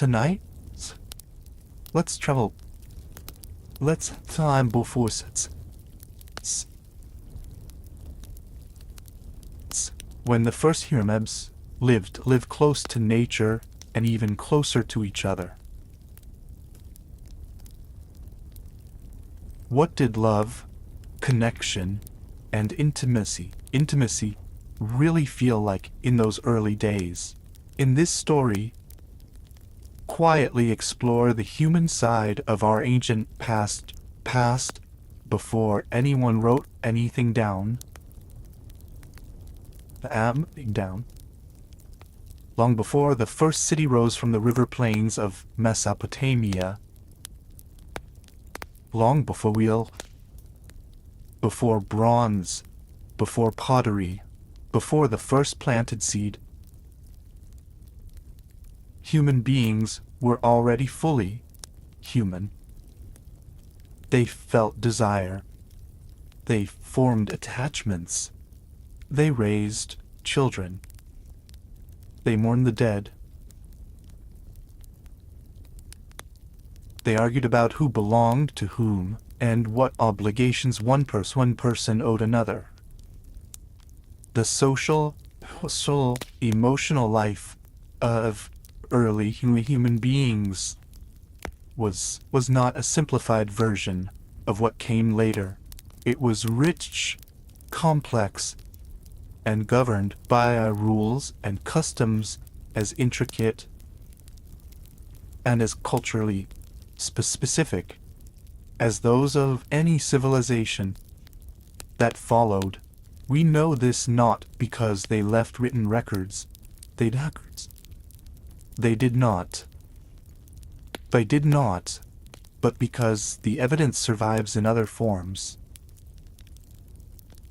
Tonight, let's travel. Let's time before when the first humans lived close to nature and even closer to each other. What did love, connection, and intimacy really feel like in those early days? In this story, quietly explore the human side of our ancient past before anyone wrote anything down. Long before the first city rose from the river plains of Mesopotamia. Long before wheel, before bronze, before pottery, before the first planted seed. Human beings were already fully human. They felt desire. They formed attachments. They raised children. They mourned the dead. They argued about who belonged to whom and what obligations one person owed another. The social, emotional life of early human beings was not a simplified version of what came later. It was rich, complex, and governed by rules and customs as intricate and as culturally specific as those of any civilization that followed. We know this not because they left written records. They did not, but because the evidence survives in other forms.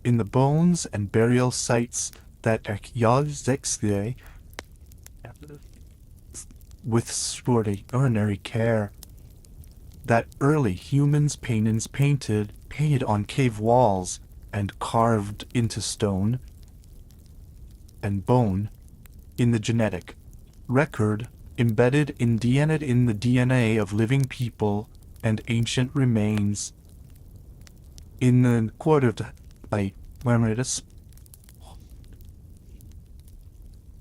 In the bones and burial sites that archaeologists with extraordinary care that early humans painted on cave walls and carved into stone and bone in the genetic record embedded in the DNA of living people and ancient remains in the quarter by Marmitas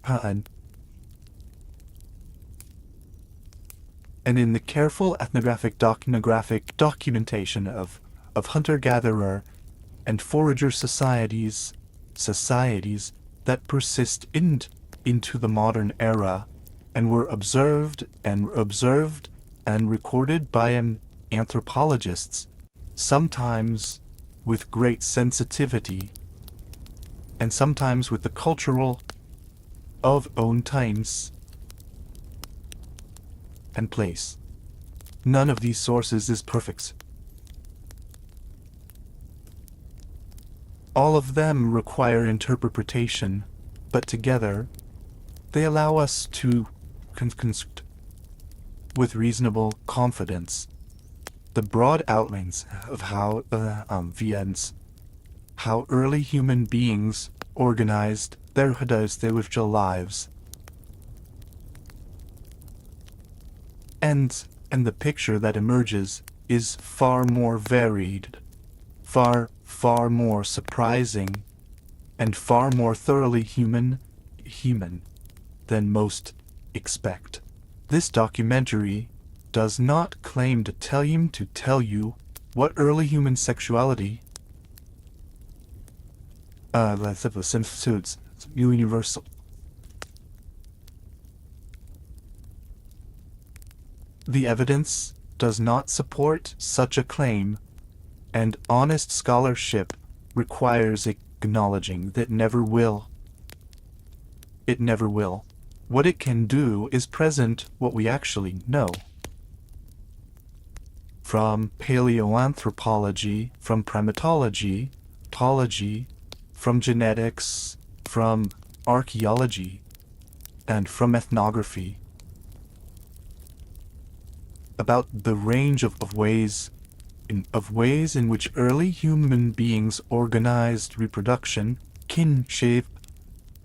and in the careful ethnographic documentation of hunter-gatherer and forager societies that persist into the modern era and were observed and recorded by anthropologists, sometimes with great sensitivity and sometimes with the cultural of own times and place. None of these sources is perfect. All of them require interpretation, but together they allow us to construct with reasonable confidence the broad outlines of how early human beings organized their individual lives. And the picture that emerges is far more varied, far more surprising, and far more thoroughly human than most expect. This documentary does not claim to tell you what early human sexuality universal. The evidence does not support such a claim, and honest scholarship requires acknowledging that never will. It never will. What it can do is present what we actually know. From paleoanthropology, from primatology, from genetics, from archaeology, and from ethnography, about the range of ways in which early human beings organized reproduction, kinship,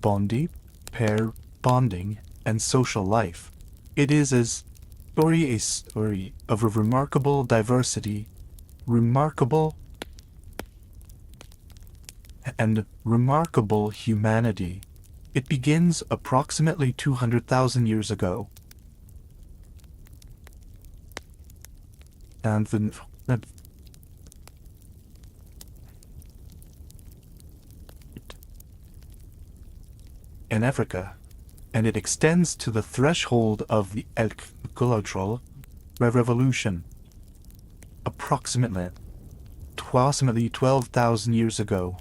pair bonding, and social life. It is as A story of a remarkable diversity, remarkable and remarkable humanity. It begins approximately 200,000 years ago. And in Africa, and it extends to the threshold of the agricultural revolution, approximately 12,000 years ago,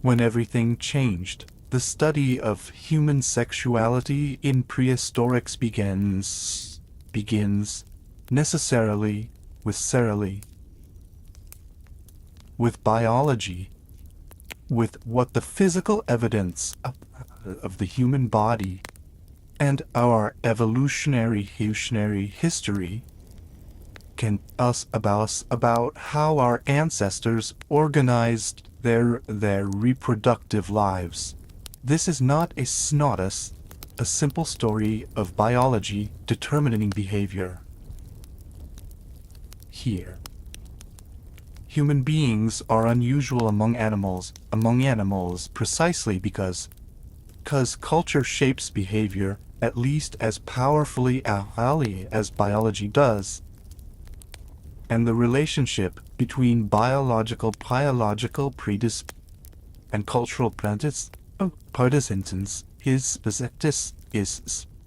when everything changed. The study of human sexuality in prehistorics begins necessarily with biology, with what the physical evidence of the human body and our evolutionary history can us about how our ancestors organized their reproductive lives. This is not a simple story of biology determining behavior. Here, human beings are unusual among animals precisely because culture shapes behavior at least as powerfully as biology does. And the relationship between biological and cultural partisans is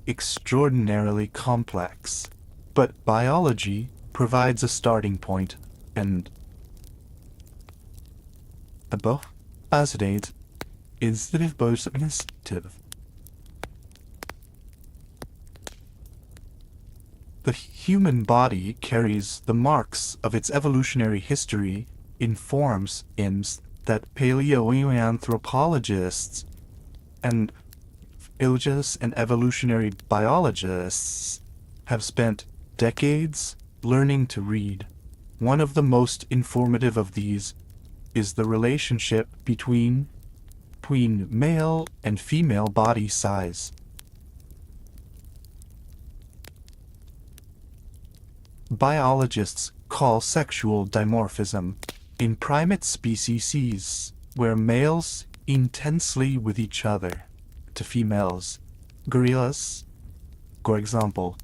extraordinarily complex. But biology provides a starting point, and above acetate is the positive. The human body carries the marks of its evolutionary history in forms that paleoanthropologists and evolutionary biologists have spent decades learning to read. One of the most informative of these is the relationship between male and female body size. Biologists call sexual dimorphism in primate species where males intensely with each other to females. Gorillas, for example,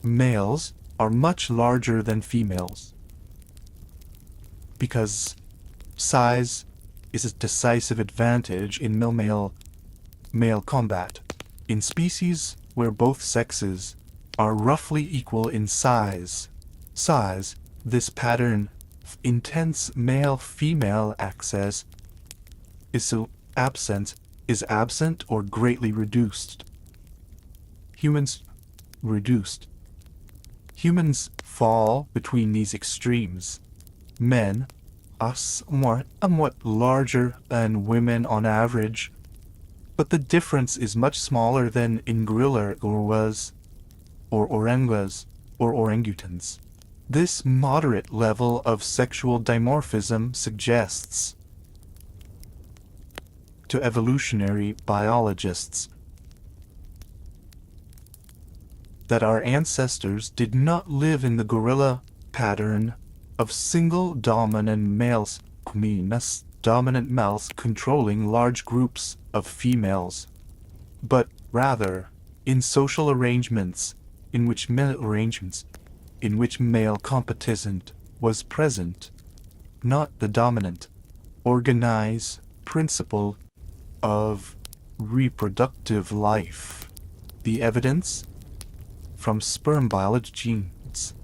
males are much larger than females because size is a decisive advantage in male combat. In species where both sexes are roughly equal in size, this pattern of intense male-female access is absent or greatly reduced. Humans fall between these extremes. Men are somewhat larger than women on average, but the difference is much smaller than in gorillas or orangutans. This moderate level of sexual dimorphism suggests to evolutionary biologists that our ancestors did not live in the gorilla pattern of single dominant males controlling large groups of females, but rather in social arrangements in which male competition was present, not the dominant, organized principle of reproductive life. The evidence from sperm biology genes.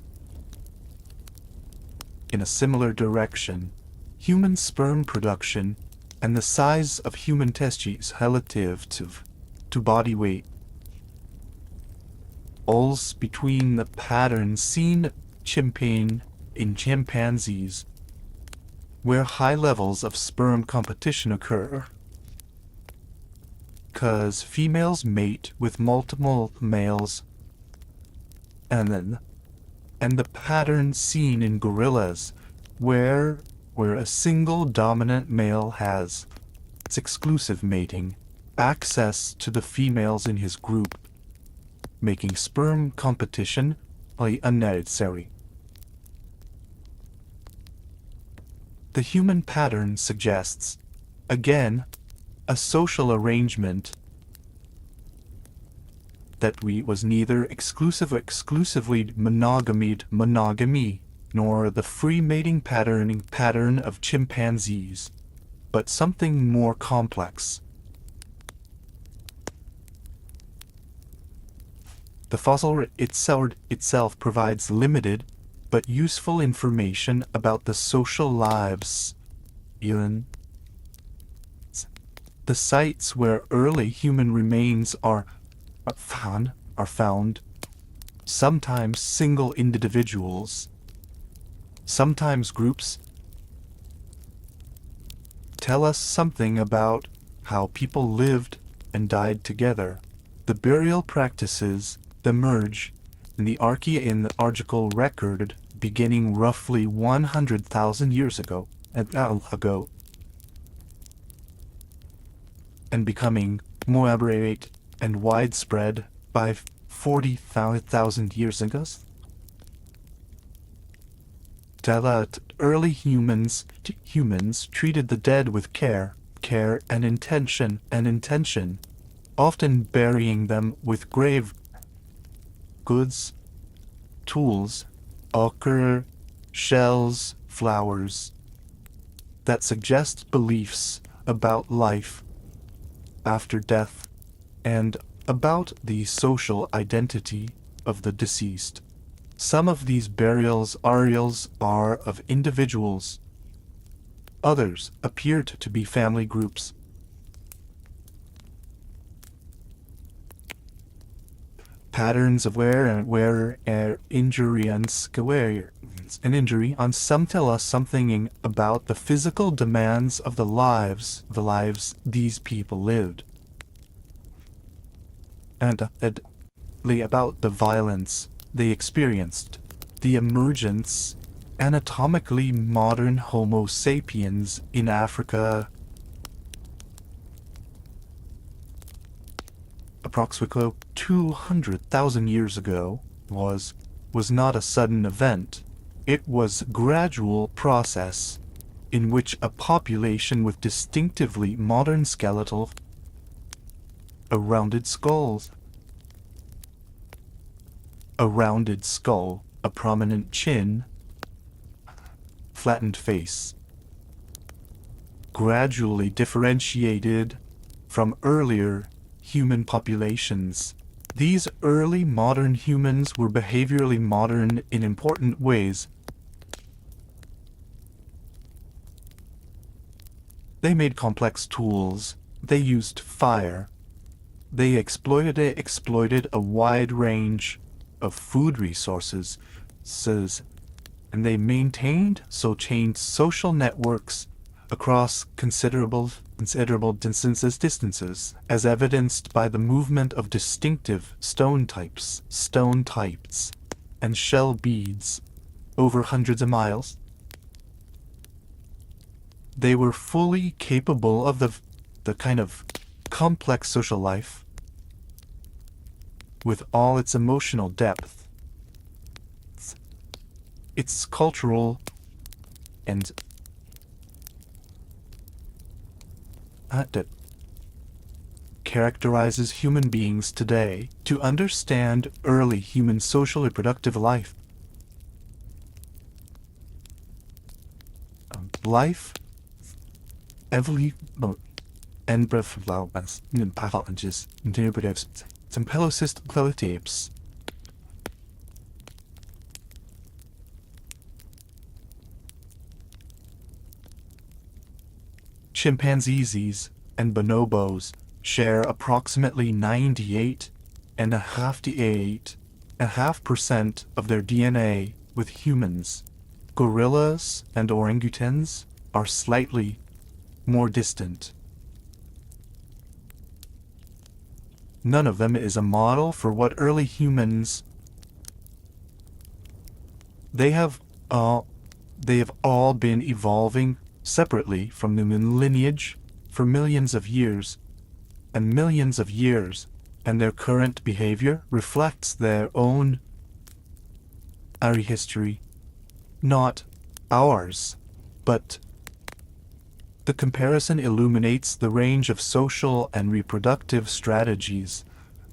In a similar direction, human sperm production and the size of human testes relative to body weight falls between the patterns seen in chimpanzees, where high levels of sperm competition occur, because females mate with multiple males, and the pattern seen in gorillas, where a single dominant male has its exclusive mating. access to the females in his group, making sperm competition unnecessary. The human pattern suggests, again, a social arrangement that was neither exclusively monogamy, nor the free mating pattern of chimpanzees, but something more complex. The fossil itself provides limited but useful information about the social lives. The sites where early human remains are found, sometimes single individuals, sometimes groups, tell us something about how people lived and died together. The burial practices emerge in the archaeological record beginning roughly 100,000 years ago, and becoming more elaborate and widespread by 40,000 years ago. Early humans treated the dead with care and intention, often burying them with grave goods, tools, ochre, shells, flowers, that suggest beliefs about life after death and about the social identity of the deceased. Some of these burials are of individuals. Others appeared to be family groups. Patterns of wear injury on some tell us something about the physical demands of the lives these people lived, and about the violence they experienced. The emergence anatomically modern Homo sapiens in Africa approximately 200,000 years ago was not a sudden event. It was a gradual process in which a population with distinctively modern skeletal, a rounded skull, a prominent chin, flattened face, gradually differentiated from earlier human populations. These early modern humans were behaviorally modern in important ways. They made complex tools. They used fire. They exploited a wide range of food resources, and they maintained social networks across considerable distances, as evidenced by the movement of distinctive stone types, and shell beads over hundreds of miles. They were fully capable of the kind of complex social life with all its emotional depth, its cultural and that characterizes human beings today. To understand early human social reproductive life, and breath pathologies, interpretives, sympelocystoclotapes. Chimpanzees and bonobos share approximately 98.5% of their DNA with humans. Gorillas and orangutans are slightly more distant. None of them is a model for what early humans. They have all been evolving separately from the lineage for millions of years, and millions of years, and their current behavior reflects their own history, not ours. But the comparison illuminates the range of social and reproductive strategies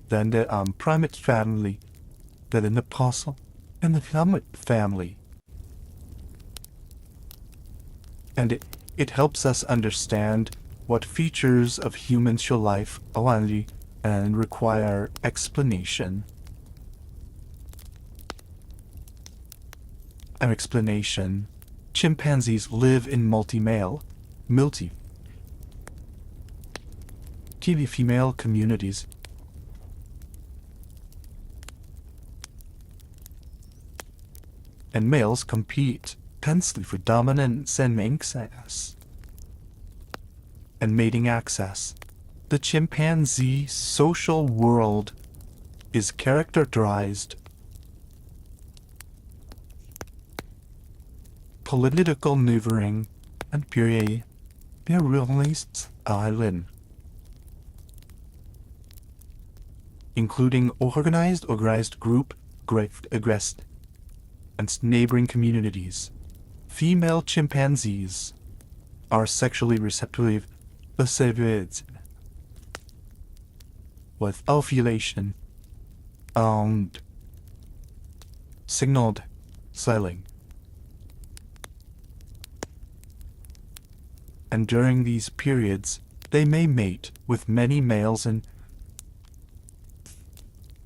than the primate family, that in the possum and the helmet family. And it helps us understand what features of human social life only and require explanation. An explanation. Chimpanzees live in multi-male, female communities. And males compete intensely for dominance and access. And mating access. The chimpanzee social world is characterized political maneuvering and imperialist island, including organized group, aggressed, and neighboring communities. Female chimpanzees are sexually receptive, with ovulation and signaled selling. And during these periods, they may mate with many males in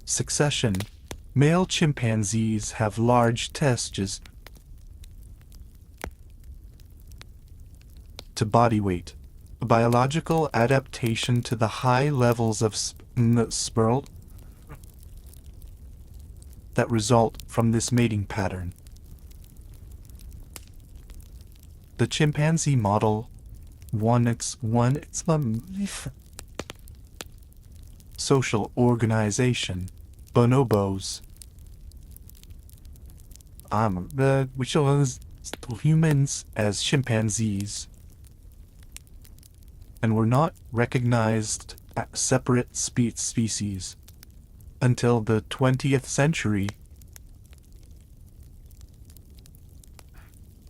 succession. Male chimpanzees have large testes to body weight, a biological adaptation to the high levels of sperm that result from this mating pattern. The chimpanzee model social organization. Bonobos. Which was humans as chimpanzees, and were not recognized as separate species until the 20th century.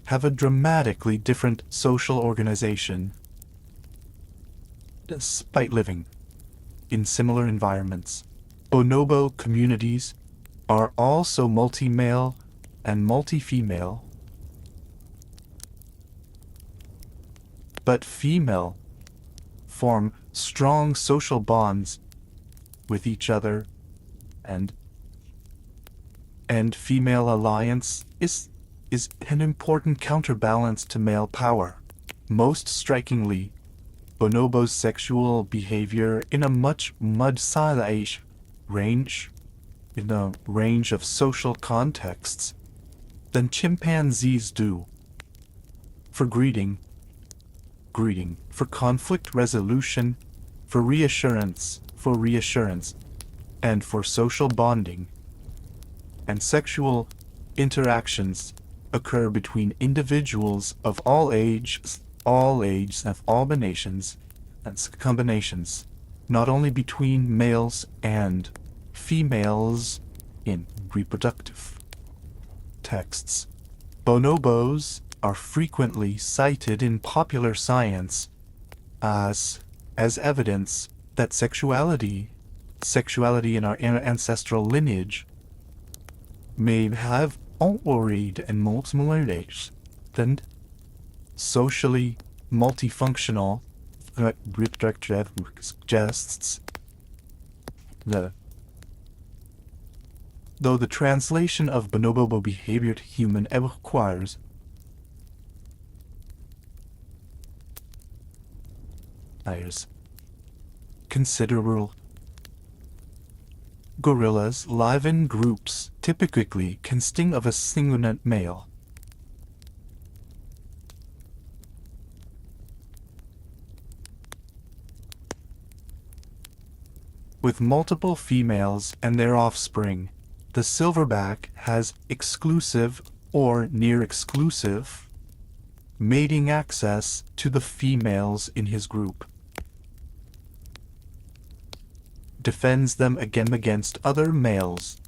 Have a dramatically different social organization, despite living in similar environments. Bonobo communities are also multi-male and multi-female, but female form strong social bonds with each other, and female alliance is an important counterbalance to male power. Most strikingly, bonobos' sexual behavior in a much range of social contexts than chimpanzees do. For greeting, for conflict resolution, for reassurance, and for social bonding. And sexual interactions occur between individuals of all ages, of all nations, and combinations, not only between males and females in reproductive texts. Bonobos are frequently cited in popular science as evidence that sexuality in our ancestral lineage may have varied and multiple than socially multifunctional reproductive suggests. Though the translation of bonobo behavior to human requires considerable. Gorillas live in groups, typically consisting of a single male. With multiple females and their offspring. The silverback has exclusive or near exclusive mating access to the females in his group. defends them against other males.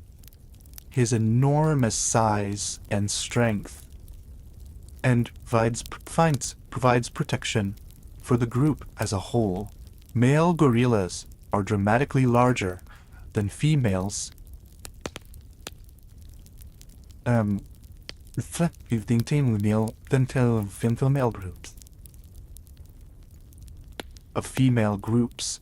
His enormous size and strength, and provides protection for the group as a whole. Male gorillas are dramatically larger than females. Reflective than female groups. Of female groups,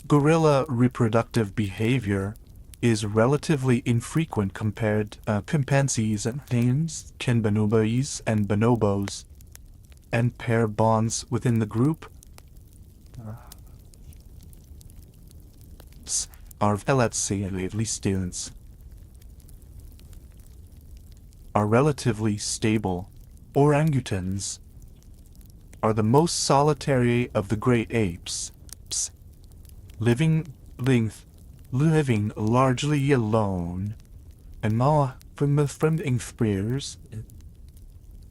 gorilla reproductive behavior is relatively infrequent compared chimpanzees and names, bonobos and bonobos, and pair bonds within the group are relatively stable. Orangutans are the most solitary of the great apes, living largely alone, and more from experiences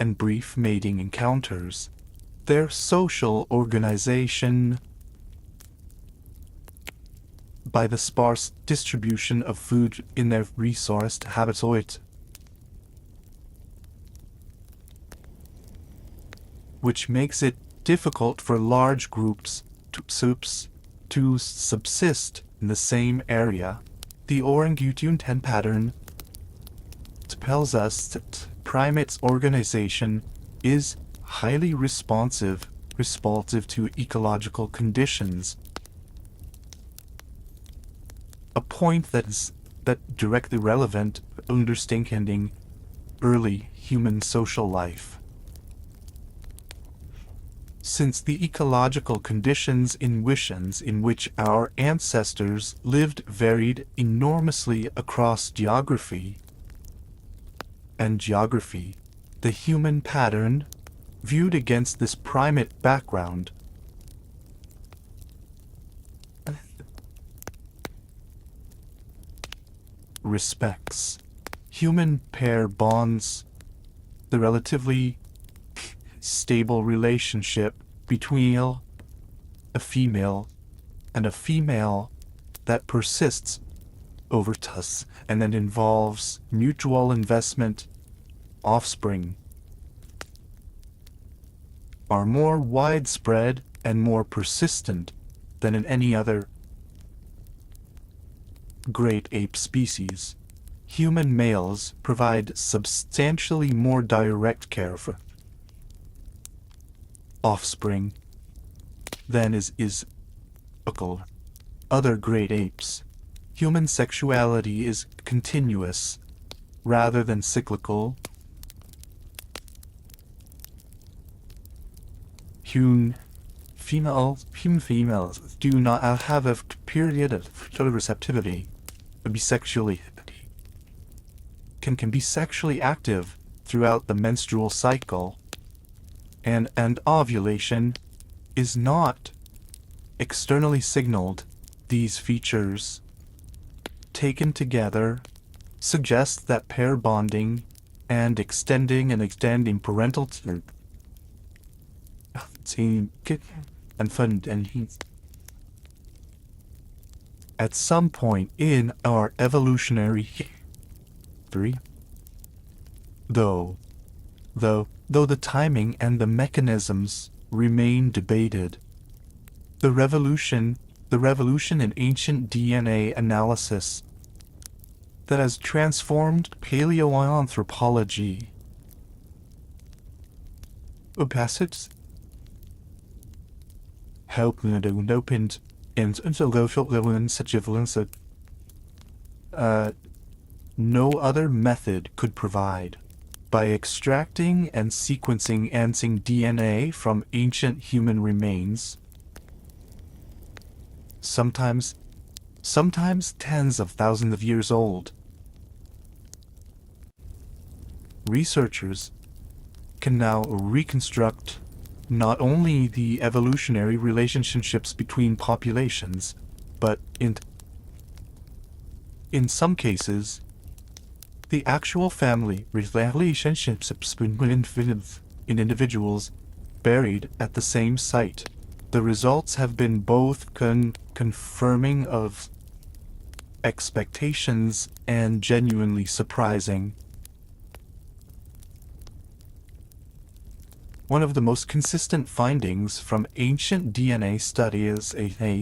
and brief mating encounters. Their social organization by the sparse distribution of food in their resourced habitat, which makes it difficult for large groups to subsist in the same area. The orangutan pattern tells us that primates' organization is highly responsive to ecological conditions. A point that directly relevant to understanding early human social life. Since the ecological conditions in which our ancestors lived varied enormously across geography, the human pattern, viewed against this primate background, respects human pair bonds, the relatively stable relationship between a female and a female that persists over time and that involves mutual investment, offspring, are more widespread and more persistent than in any other great ape species. Human males provide substantially more direct care for offspring than is other great apes. Human sexuality is continuous rather than cyclical. Females do not have a period of receptivity, can be sexually active throughout the menstrual cycle, and ovulation is not externally signaled. These features, taken together, suggest that pair bonding and extending parental at some point in our evolutionary history, though the timing and the mechanisms remain debated. The revolution in ancient DNA analysis that has transformed paleoanthropology opened no other method could provide. By extracting and sequencing DNA from ancient human remains, sometimes tens of thousands of years old, researchers can now reconstruct not only the evolutionary relationships between populations, but in some cases, the actual family relationships between individuals buried at the same site. The results have been both confirming of expectations, and genuinely surprising. One of the most consistent findings from ancient DNA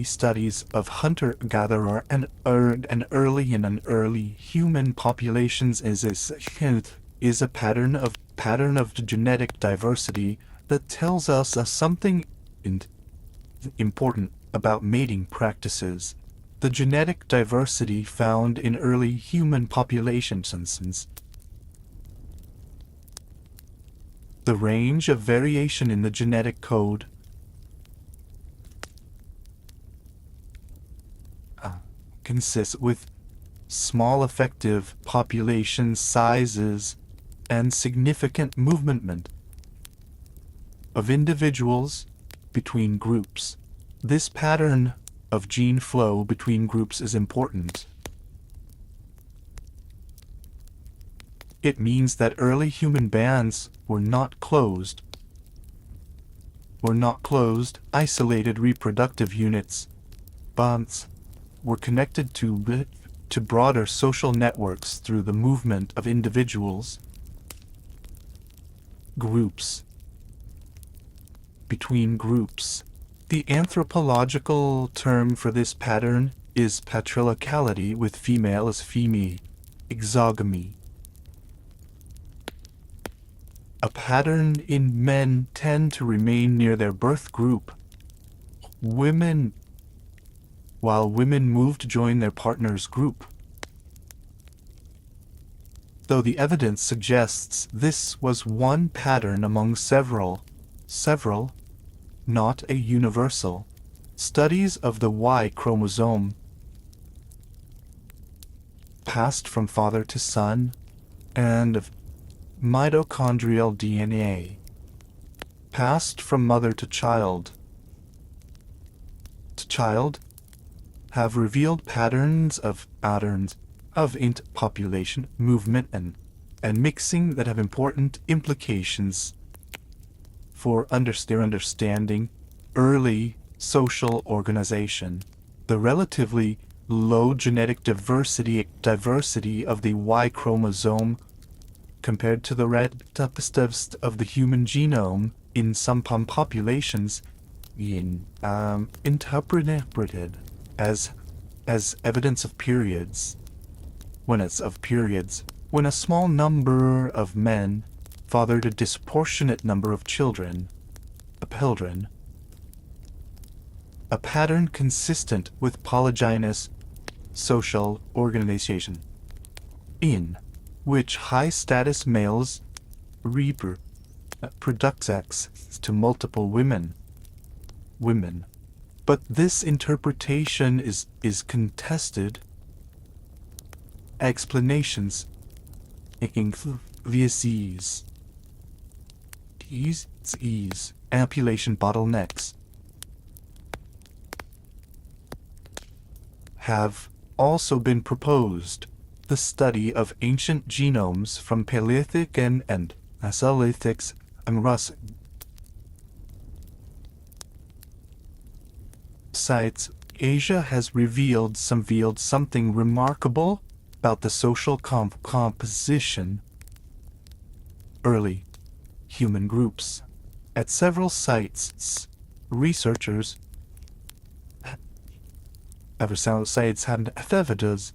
studies of hunter-gatherer and early human populations is a pattern of genetic diversity that tells us something important about mating practices. The genetic diversity found in early human populations. The range of variation in the genetic code consists with small effective population sizes and significant movement of individuals between groups. This pattern of gene flow between groups is important. It means that early human bands were not closed, isolated reproductive units. Bonds were connected to broader social networks through the movement of individuals, groups, between groups. The anthropological term for this pattern is patriarchality, with female as femi, exogamy. A pattern in men tend to remain near their birth group. While women move to join their partner's group. Though the evidence suggests this was one pattern among several, not a universal. Studies of the Y chromosome passed from father to son, and of mitochondrial DNA passed from mother to child have revealed patterns of population movement and mixing that have important implications for their understanding early social organization. The relatively low genetic diversity of the Y chromosome compared to the rest of the human genome in some populations interpreted as evidence of periods. When a small number of men fathered a disproportionate number of children, a pattern consistent with polygynous social organization, in which high-status males reproduce sex to multiple women. But this interpretation is contested. Explanations VSEs ambulation bottlenecks have also been proposed. The study of ancient genomes from Paleolithic and Mesolithic and Rus sites, Asia has revealed something remarkable about the social composition early human groups. At several sites, researchers had evidence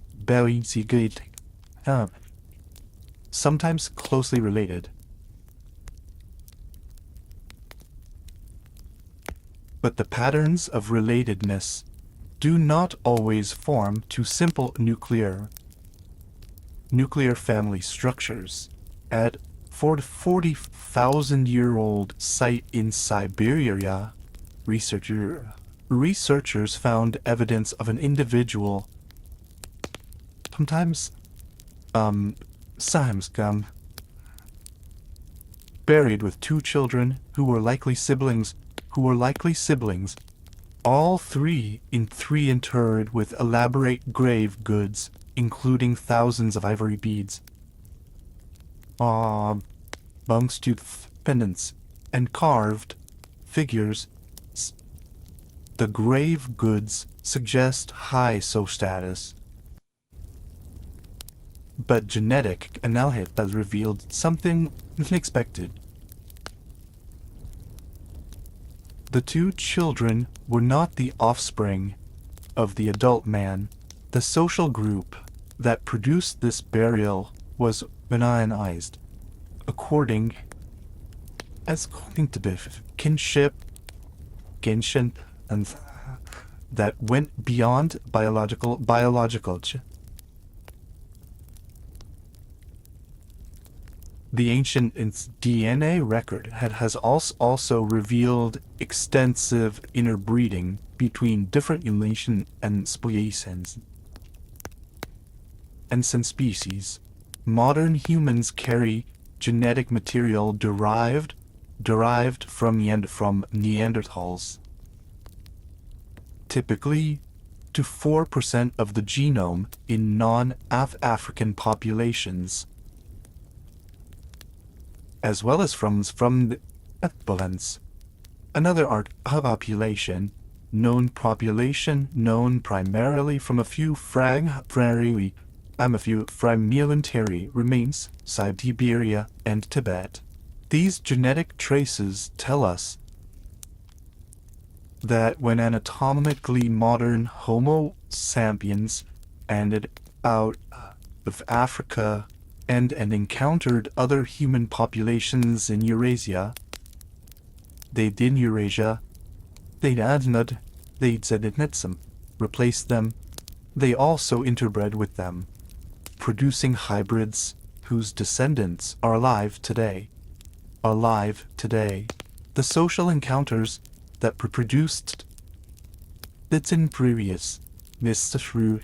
sometimes closely related. But the patterns of relatedness do not always form to simple nuclear family structures. At 40,000-year-old site in Siberia, researchers found evidence of an individual, sometimes buried with two children who were likely siblings, all three interred with elaborate grave goods, including thousands of ivory beads, monks-tooth pendants, and carved figures. The grave goods suggest high social status. But genetic analysis has revealed something unexpected. The two children were not the offspring of the adult man. The social group that produced this burial was organized according to the kinship, and that went beyond biological. The ancient DNA record has also revealed extensive interbreeding between different relation and species. And some species. Modern humans carry genetic material derived from Neanderthals. Typically, to 4% of the genome in non-African populations, as well as from the equivalents. Another population known primarily from a few fragmentary remains, Siberia and Tibet. These genetic traces tell us that when anatomically modern Homo sapiens ended out of Africa and encountered other human populations in Eurasia, they'd replaced them. They also interbred with them, producing hybrids whose descendants are alive today. The social encounters that produced that's in previous Mr.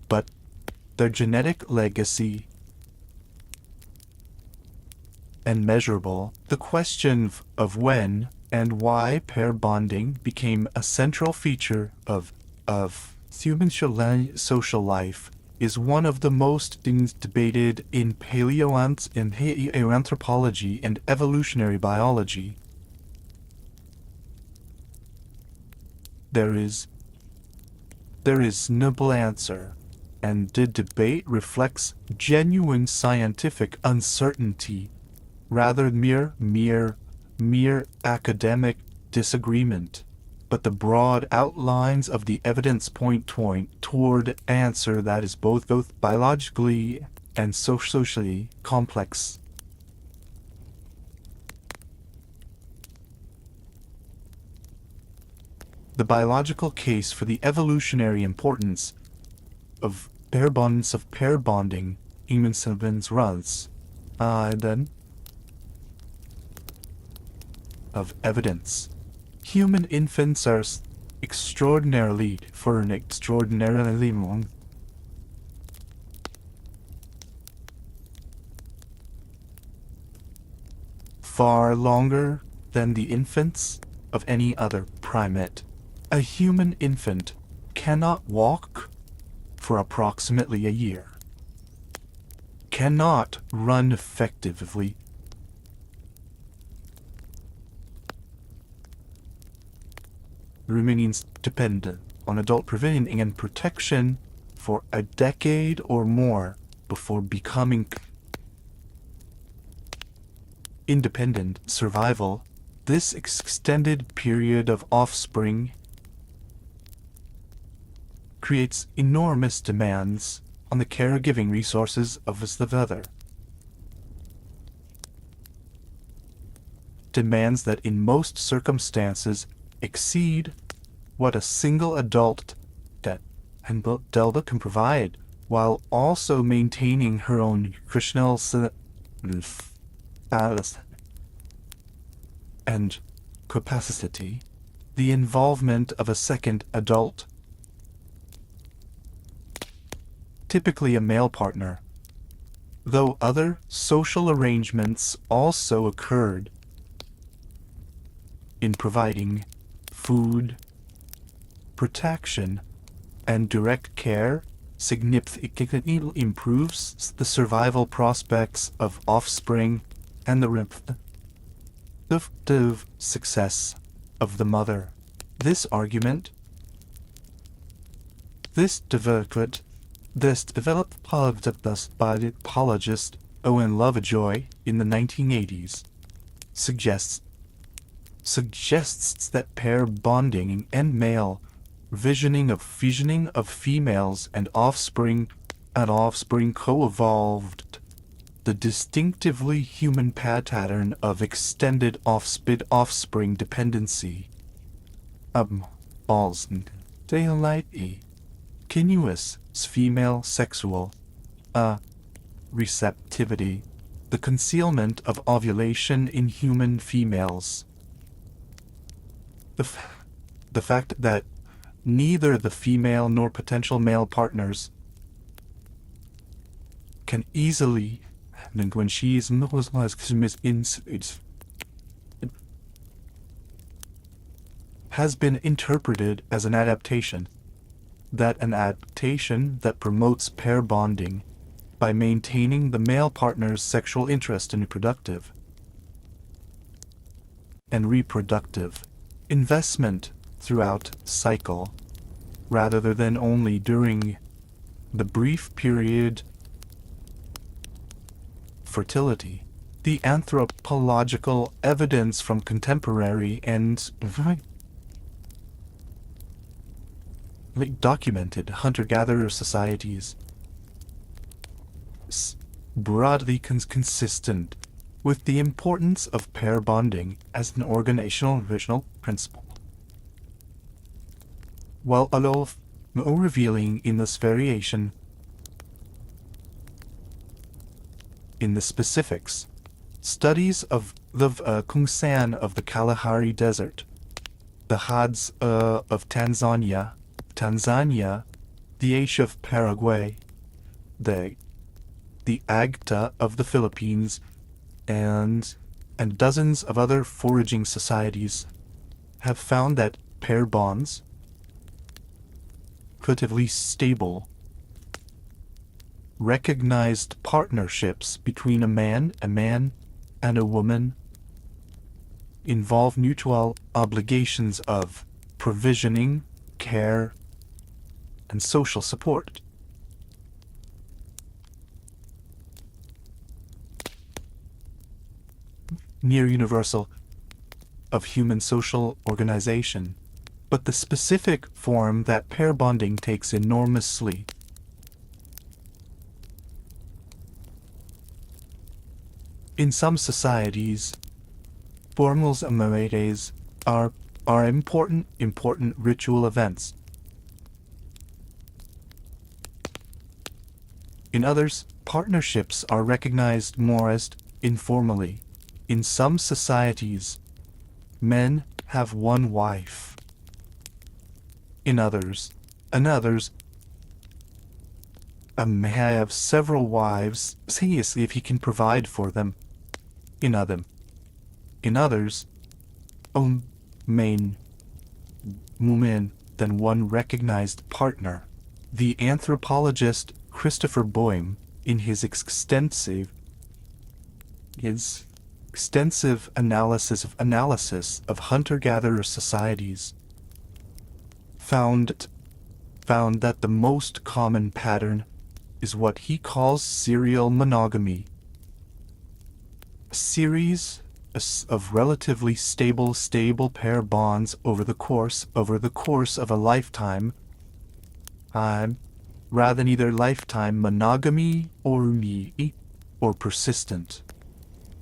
But their genetic legacy and measurable. The question of when and why pair bonding became a central feature of human social life is one of the most debated in paleoanthropology and evolutionary biology. There is no answer, and the debate reflects genuine scientific uncertainty rather than mere academic disagreement. But the broad outlines of the evidence point toward an answer that is both biologically and socially complex. The biological case for the evolutionary importance of pair bonding human siblings runs then of evidence. Human infants are extraordinarily long. Far longer than the infants of any other primate. A human infant cannot walk for approximately a year, cannot run effectively, remains dependent on adult provisioning and protection for a decade or more before becoming independent. Survival. This extended period of offspring creates enormous demands on the caregiving resources of the other. Demands that in most circumstances exceed what a single adult Delta can provide, while also maintaining her own nutritional status and capacity. The involvement of a second adult, typically a male partner, though other social arrangements also occurred in providing food, protection, and direct care, significantly improves the survival prospects of offspring and the reproductive success of the mother. This development This developed by the apologist Owen Lovejoy in the 1980s suggests that pair bonding and male visioning of females and offspring co-evolved the distinctively human pattern of extended offspring dependency. Balls daylight continuous female sexual receptivity, the concealment of ovulation in human females. The fact that neither the female nor potential male partners can easily, and when she is has been interpreted as an adaptation that promotes pair bonding by maintaining the male partner's sexual interest in reproductive investment throughout cycle, rather than only during the brief period fertility. The anthropological evidence from contemporary and documented hunter-gatherer societies broadly consistent with the importance of pair bonding as an organizational principle. While a lot more revealing in this variation in the specifics, studies of the Kungsan of the Kalahari Desert, the Hads of Tanzania, the Aish of Paraguay, the Agta of the Philippines, and dozens of other foraging societies have found that pair bonds, relatively stable, recognized partnerships between a man and a woman, involve mutual obligations of provisioning, care, and social support. Near universal of human social organization, but the specific form that pair bonding takes enormously. In some societies, formals and moedes are important ritual events. In others, partnerships are recognized more as informally. In some societies, men have one wife. In others, a man may have several wives, seriously if he can provide for them. In others, main woman than one recognized partner. The anthropologist Christopher Boehm, in his extensive analysis of hunter-gatherer societies, found that the most common pattern is what he calls serial monogamy. A series of relatively stable pair bonds over the course of a lifetime, rather than either lifetime monogamy or persistent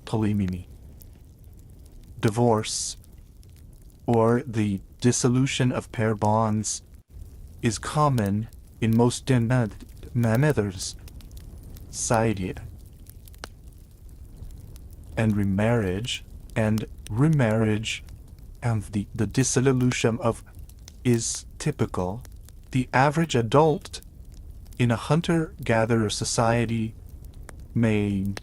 polygamy. Divorce, or the dissolution of pair bonds, is common in most societies, and remarriage and the dissolution of is typical. The average adult in a hunter-gatherer society may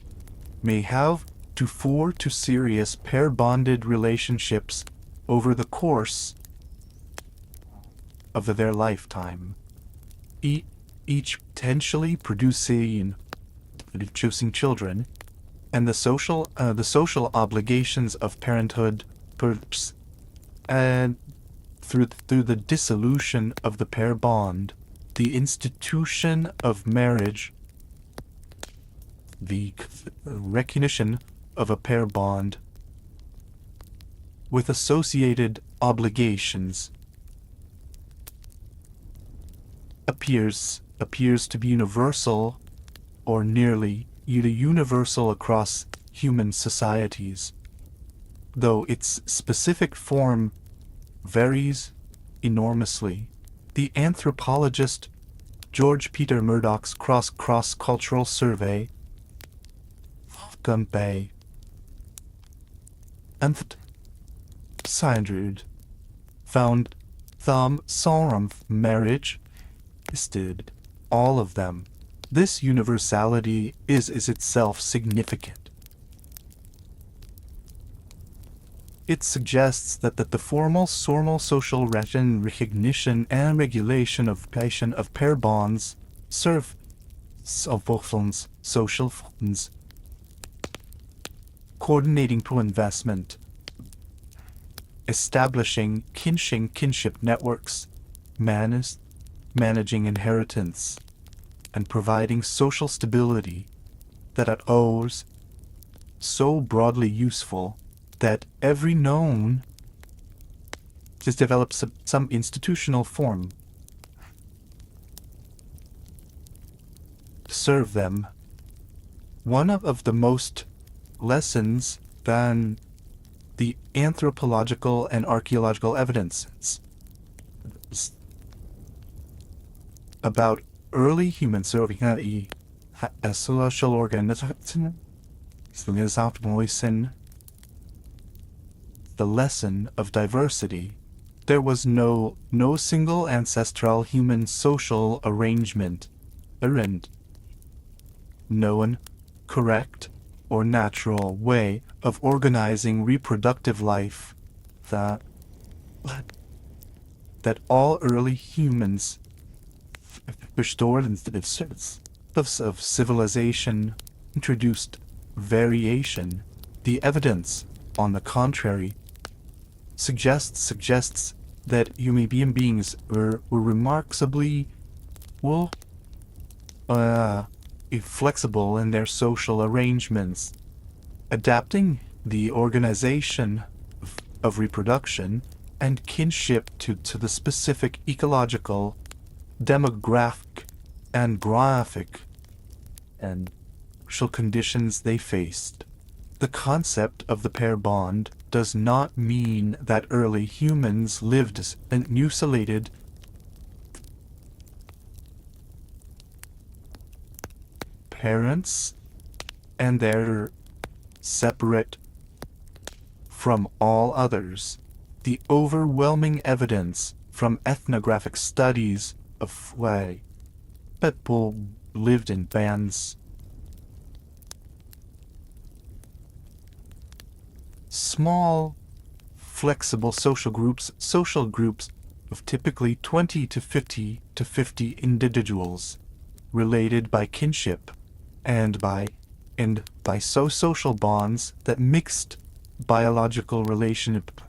have 4 to serious pair-bonded relationships over the course of their lifetime, each potentially producing children, and the social obligations of parenthood and through the dissolution of the pair bond the institution of marriage, the recognition of a pair bond with associated obligations, appears to be universal or nearly universal across human societies, though its specific form varies enormously. The anthropologist George Peter Murdoch's cross-cultural survey Gumpay and Sindred found Sorum marriage listed all of them. This universality is itself significant. It suggests that the formal social recognition and regulation of pair bonds serve social funds, coordinating to investment, establishing kinship networks, managing inheritance, and providing social stability that are always so broadly useful that every known just develops some institutional form to serve them. One of the most lessons than the anthropological and archaeological evidence about early human serving a social organism. The lesson of diversity. There was no single ancestral human social arrangement, no one correct or natural way of organizing reproductive life that all early humans restored of civilization introduced variation. The evidence, on the contrary, suggests that human beings were remarkably flexible in their social arrangements, adapting the organization of reproduction and kinship to the specific ecological, demographic, and graphic and social conditions they faced. The concept of the pair bond does not mean that early humans lived as isolated parents and they're separate from all others. The overwhelming evidence from ethnographic studies of why people lived in bands, small, flexible social groups of typically 20 to 50 individuals, related by kinship and by social bonds that mixed biological relationship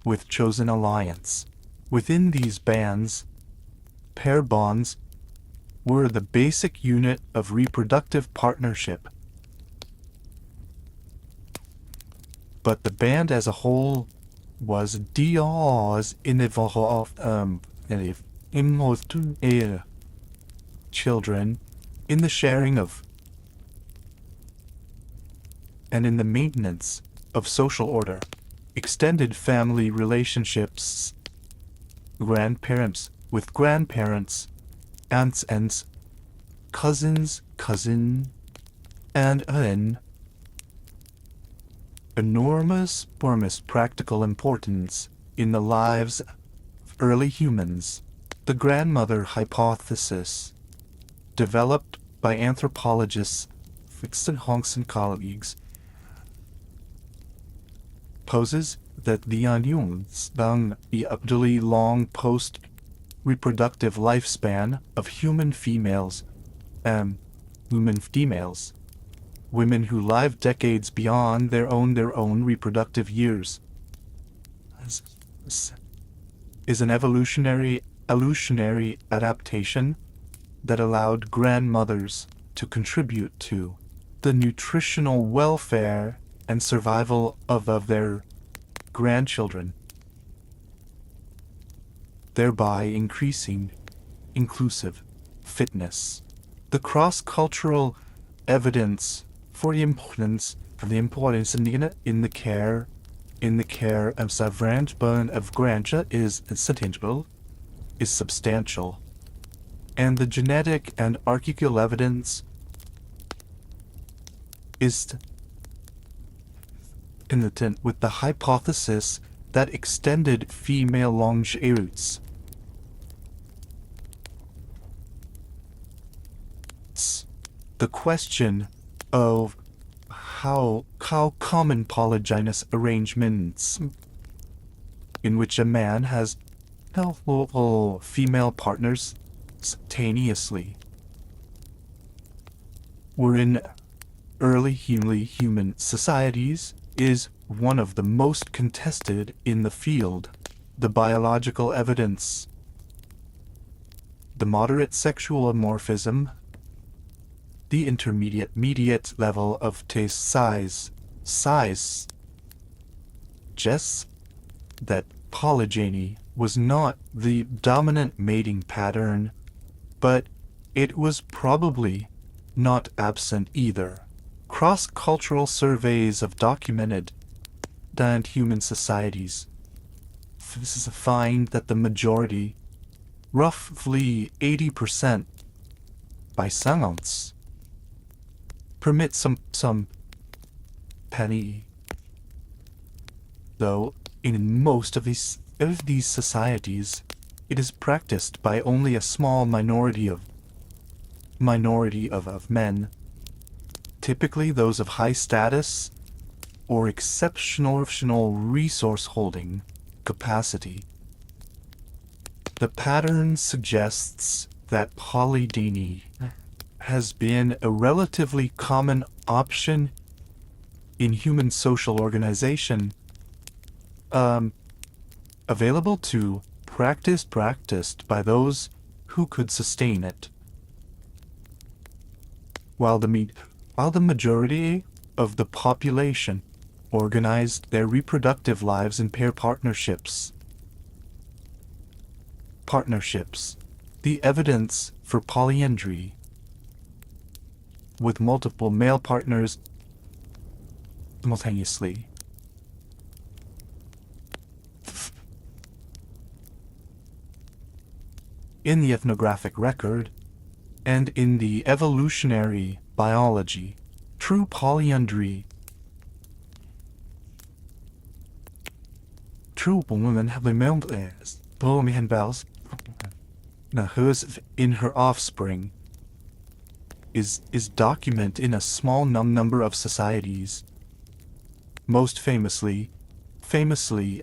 with chosen alliance. Within these bands, pair bonds were the basic unit of reproductive partnership. But the band as a whole was children in the sharing of and in the maintenance of social order, extended family relationships, grandparents with grandparents, aunts and cousins, and an enormous practical importance in the lives of early humans. The grandmother hypothesis, developed by anthropologists Honks and colleagues, poses that the abnormally long post-reproductive lifespan of human females, women who live decades beyond their own reproductive years, is an evolutionary evolutionary adaptation that allowed grandmothers to contribute to the nutritional welfare and survival of their grandchildren, thereby increasing inclusive fitness. The cross-cultural evidence for the importance in the care of survival of grandeur is substantial, and the genetic and archaeological evidence is consistent with the hypothesis that extended female longevity. The question of how common polygynous arrangements in which a man has multiple female partners simultaneously were in early human societies is one of the most contested in the field. The biological evidence, the moderate sexual dimorphism, the intermediate level of taste size suggests that polygyny was not the dominant mating pattern, but it was probably not absent either. Cross-cultural surveys of documented and human societies find that the majority, roughly 80% by silence, permit some penny. Though in most of these societies, it is practiced by only a small minority of men, typically those of high status or exceptional resource holding capacity. The pattern suggests that polygyny has been a relatively common option in human social organization, available to practiced by those who could sustain it. While the majority of the population organized their reproductive lives in pair partnerships, the evidence for polyandry with multiple male partners simultaneously in the ethnographic record and in the evolutionary biology, true polyandry. True women have been male bells whose in her offspring is documented in a small number of societies, most famously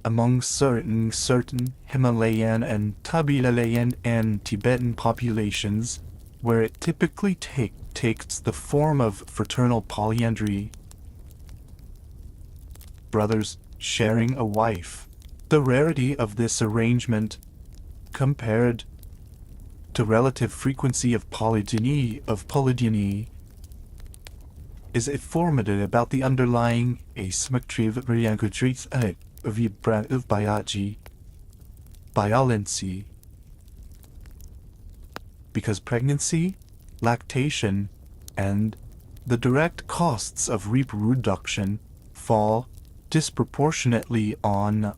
among certain Himalayan and Tibetan and Tibetan populations, where it typically takes the form of fraternal polyandry, brothers sharing a wife. The rarity of this arrangement, compared to relative frequency of polygyny, is informative about the underlying asymmetry of biology, because pregnancy, lactation, and the direct costs of reproduction fall disproportionately on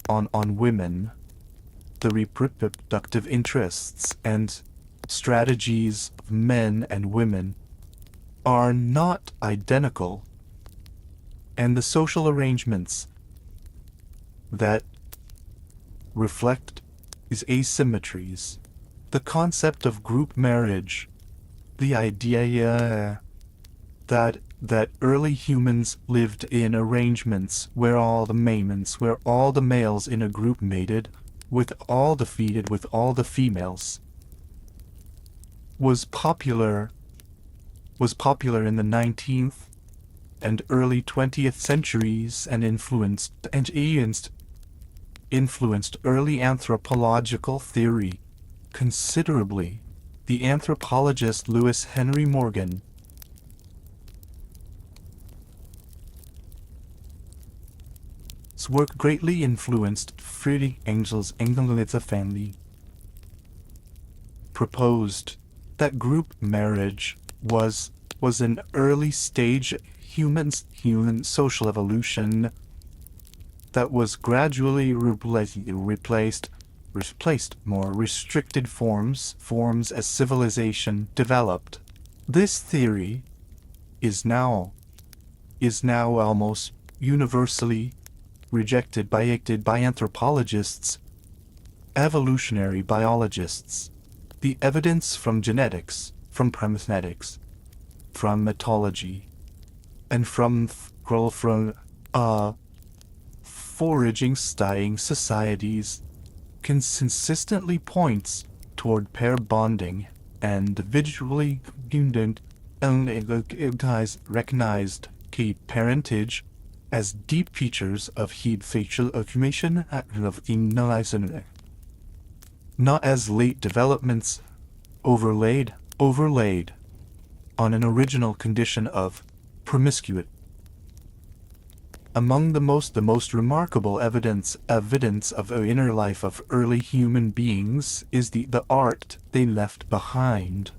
women. The reproductive interests and strategies of men and women are not identical, and the social arrangements that reflect these asymmetries. The concept of group marriage, the idea that early humans lived in arrangements where all the males in a group mated with all the females, was popular in the 19th and early 20th centuries and influenced early anthropological theory considerably. The anthropologist Lewis Henry Morgan his work greatly influenced Friedrich Engel's Engelitzer family. Proposed that group marriage was an early stage human social evolution that was gradually replaced more restricted forms as civilization developed. This theory is now almost universally rejected by anthropologists, evolutionary biologists. The evidence from genetics, from primgenetics, from metallurgy, and from foraging staying societies consistently points toward pair bonding and visually recognized key parentage as deep features of heat facial accumulation of immunization, not as late developments overlaid on an original condition of promiscuity. Among the most remarkable evidence of inner life of early human beings is the art they left behind.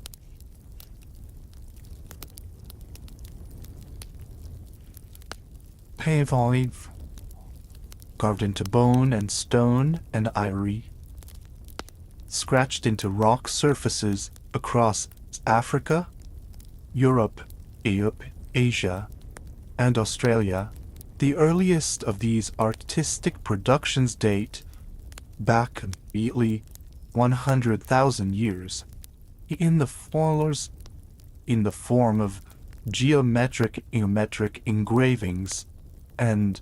Pave carved into bone and stone and ivory, scratched into rock surfaces across Africa, Europe, Asia, and Australia. The earliest of these artistic productions date back immediately 100,000 years, in the form of geometric engravings, and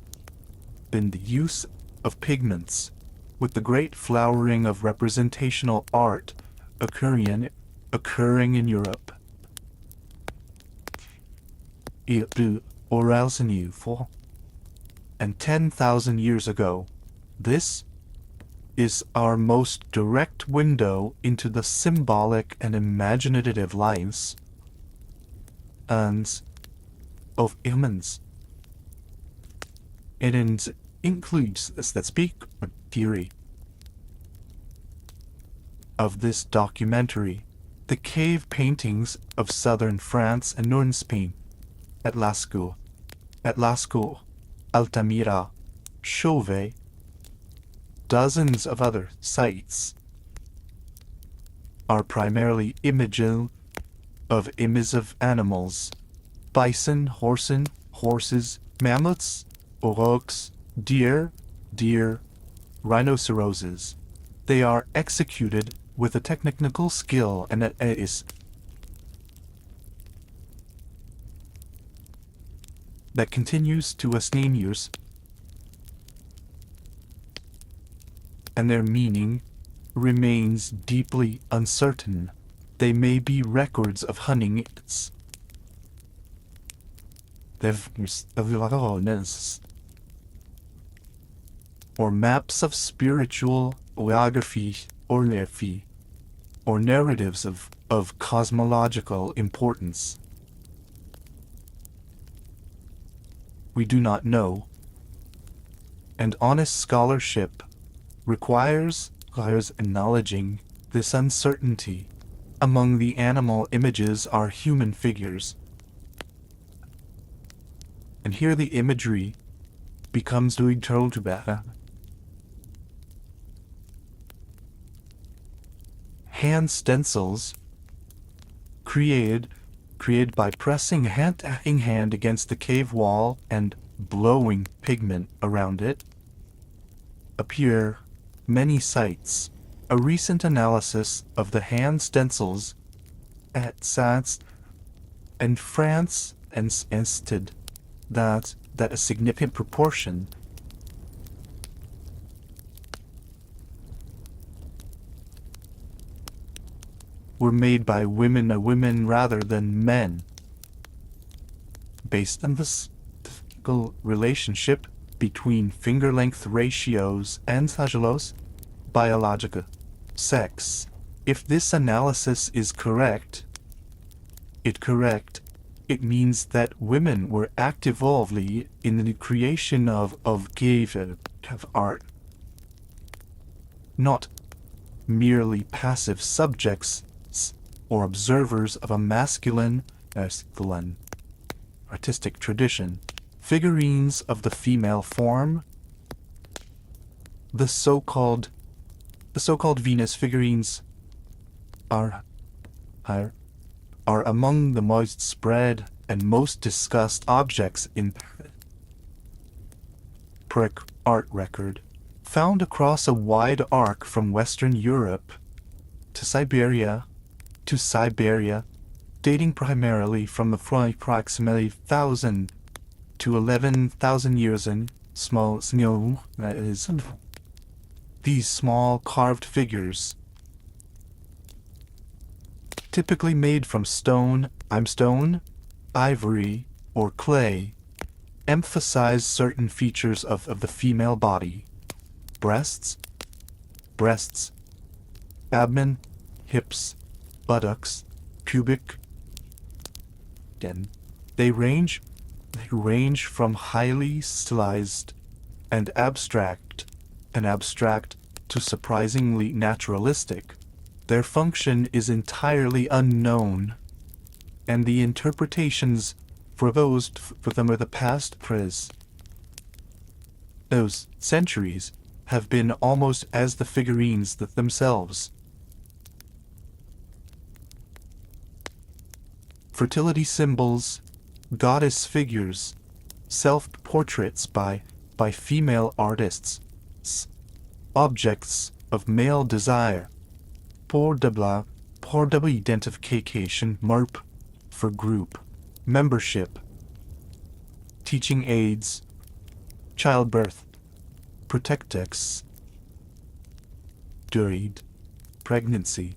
in the use of pigments, with the great flowering of representational art occurring in Europe. Or else in UFO. And 10,000 years ago, this is our most direct window into the symbolic and imaginative lives and of humans. It includes that speak theory of this documentary, the cave paintings of southern France and northern Spain, at Lascaux, Altamira, Chauvet, dozens of other sites are primarily images of animals: bison, horses, mammoths, aurochs, deer, rhinoceroses. They are executed with a technical skill and that continues to us years, and their meaning remains deeply uncertain. They may be records of hunting or maps of spiritual geography or narratives of cosmological importance. We do not know, and honest scholarship requires acknowledging this uncertainty. Among the animal images are human figures, and here the imagery becomes told to better. Hand stencils created by pressing hand against the cave wall and blowing pigment around it appear many sites. A recent analysis of the hand stencils at Sats and France insisted that a significant proportion were made by women rather than men, based on the statistical relationship between finger length ratios and biological sex. If this analysis is correct, it means that women were actively in the creation of art, not merely passive subjects or observers of a masculine artistic tradition. Figurines of the female form, the so-called Venus figurines, are among the most spread and most discussed objects in art record, found across a wide arc from Western Europe to Siberia, dating primarily from the approximately 1,000 to 11,000 years in these small carved figures, typically made from limestone, ivory, or clay, emphasize certain features of the female body: breasts, abdomen, hips, buttocks, pubic. They range from highly stylized and abstract to surprisingly naturalistic. Their function is entirely unknown, and the interpretations for them of the past those centuries have been almost as the figurines themselves. Fertility symbols, goddess figures, self-portraits by female artists, objects of male desire, pour identification (MERP) for group membership, teaching aids, childbirth, protectex, during pregnancy.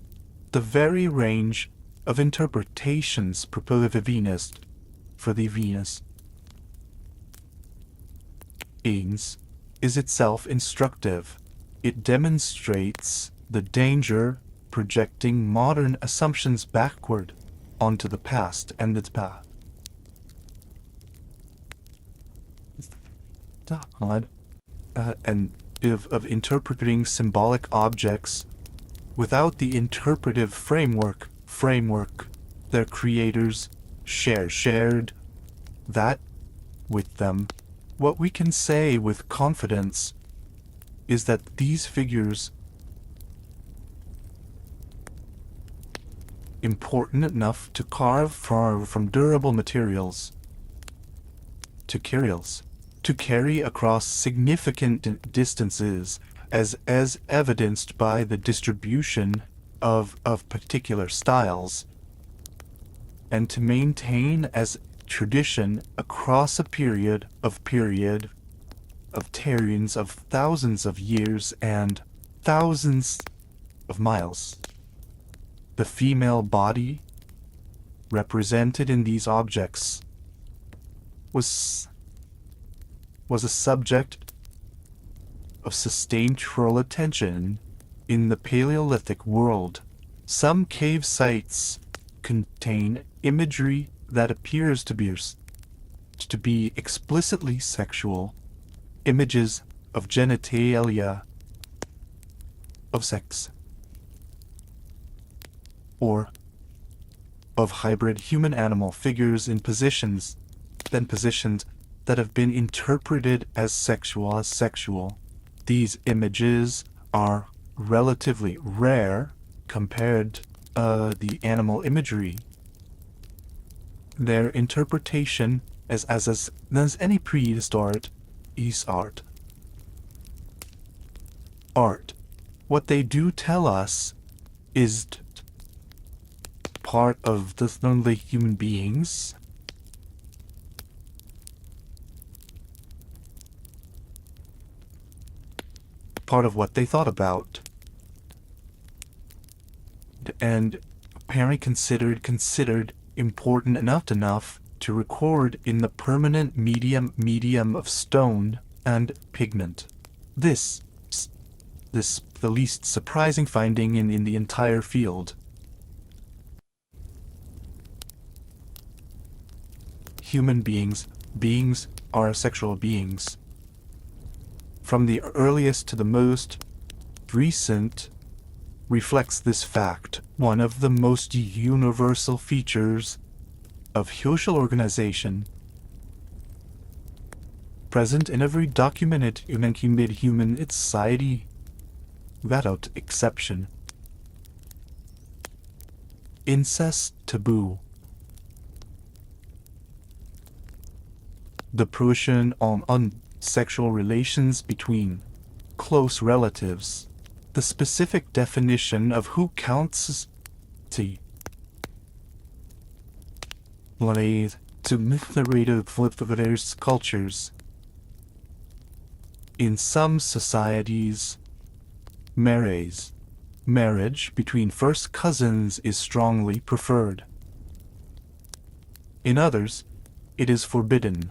The very range of interpretations proposed for the Venus is itself instructive. It demonstrates the danger projecting modern assumptions backward onto the past and its path. And of interpreting symbolic objects without the interpretive framework their creators shared that with them. What we can say with confidence is that these figures important enough to carve from durable materials to carry across significant distances as evidenced by the distribution of particular styles, and to maintain as tradition across a period of terrains of thousands of years and thousands of miles. The female body represented in these objects was a subject of sustained cultural attention in the Paleolithic world. Some cave sites contain imagery that appears to be explicitly sexual, images of genitalia, of sex, or of hybrid human-animal figures in positions that have been interpreted as sexual. These images are relatively rare compared to the animal imagery. Their interpretation as any prehistoric is art. What they do tell us is part of the lonely human beings. Part of what they thought about. And apparently considered important enough to record in the permanent medium of stone and pigment. This This the least surprising finding in the entire field. Human beings are sexual beings. From the earliest to the most recent reflects this fact. One of the most universal features of social organization present in every documented human society without exception. Incest taboo. The prohibition on sexual relations between close relatives. The specific definition of who counts to various cultures. In some societies, marriage between first cousins is strongly preferred. In others, it is forbidden.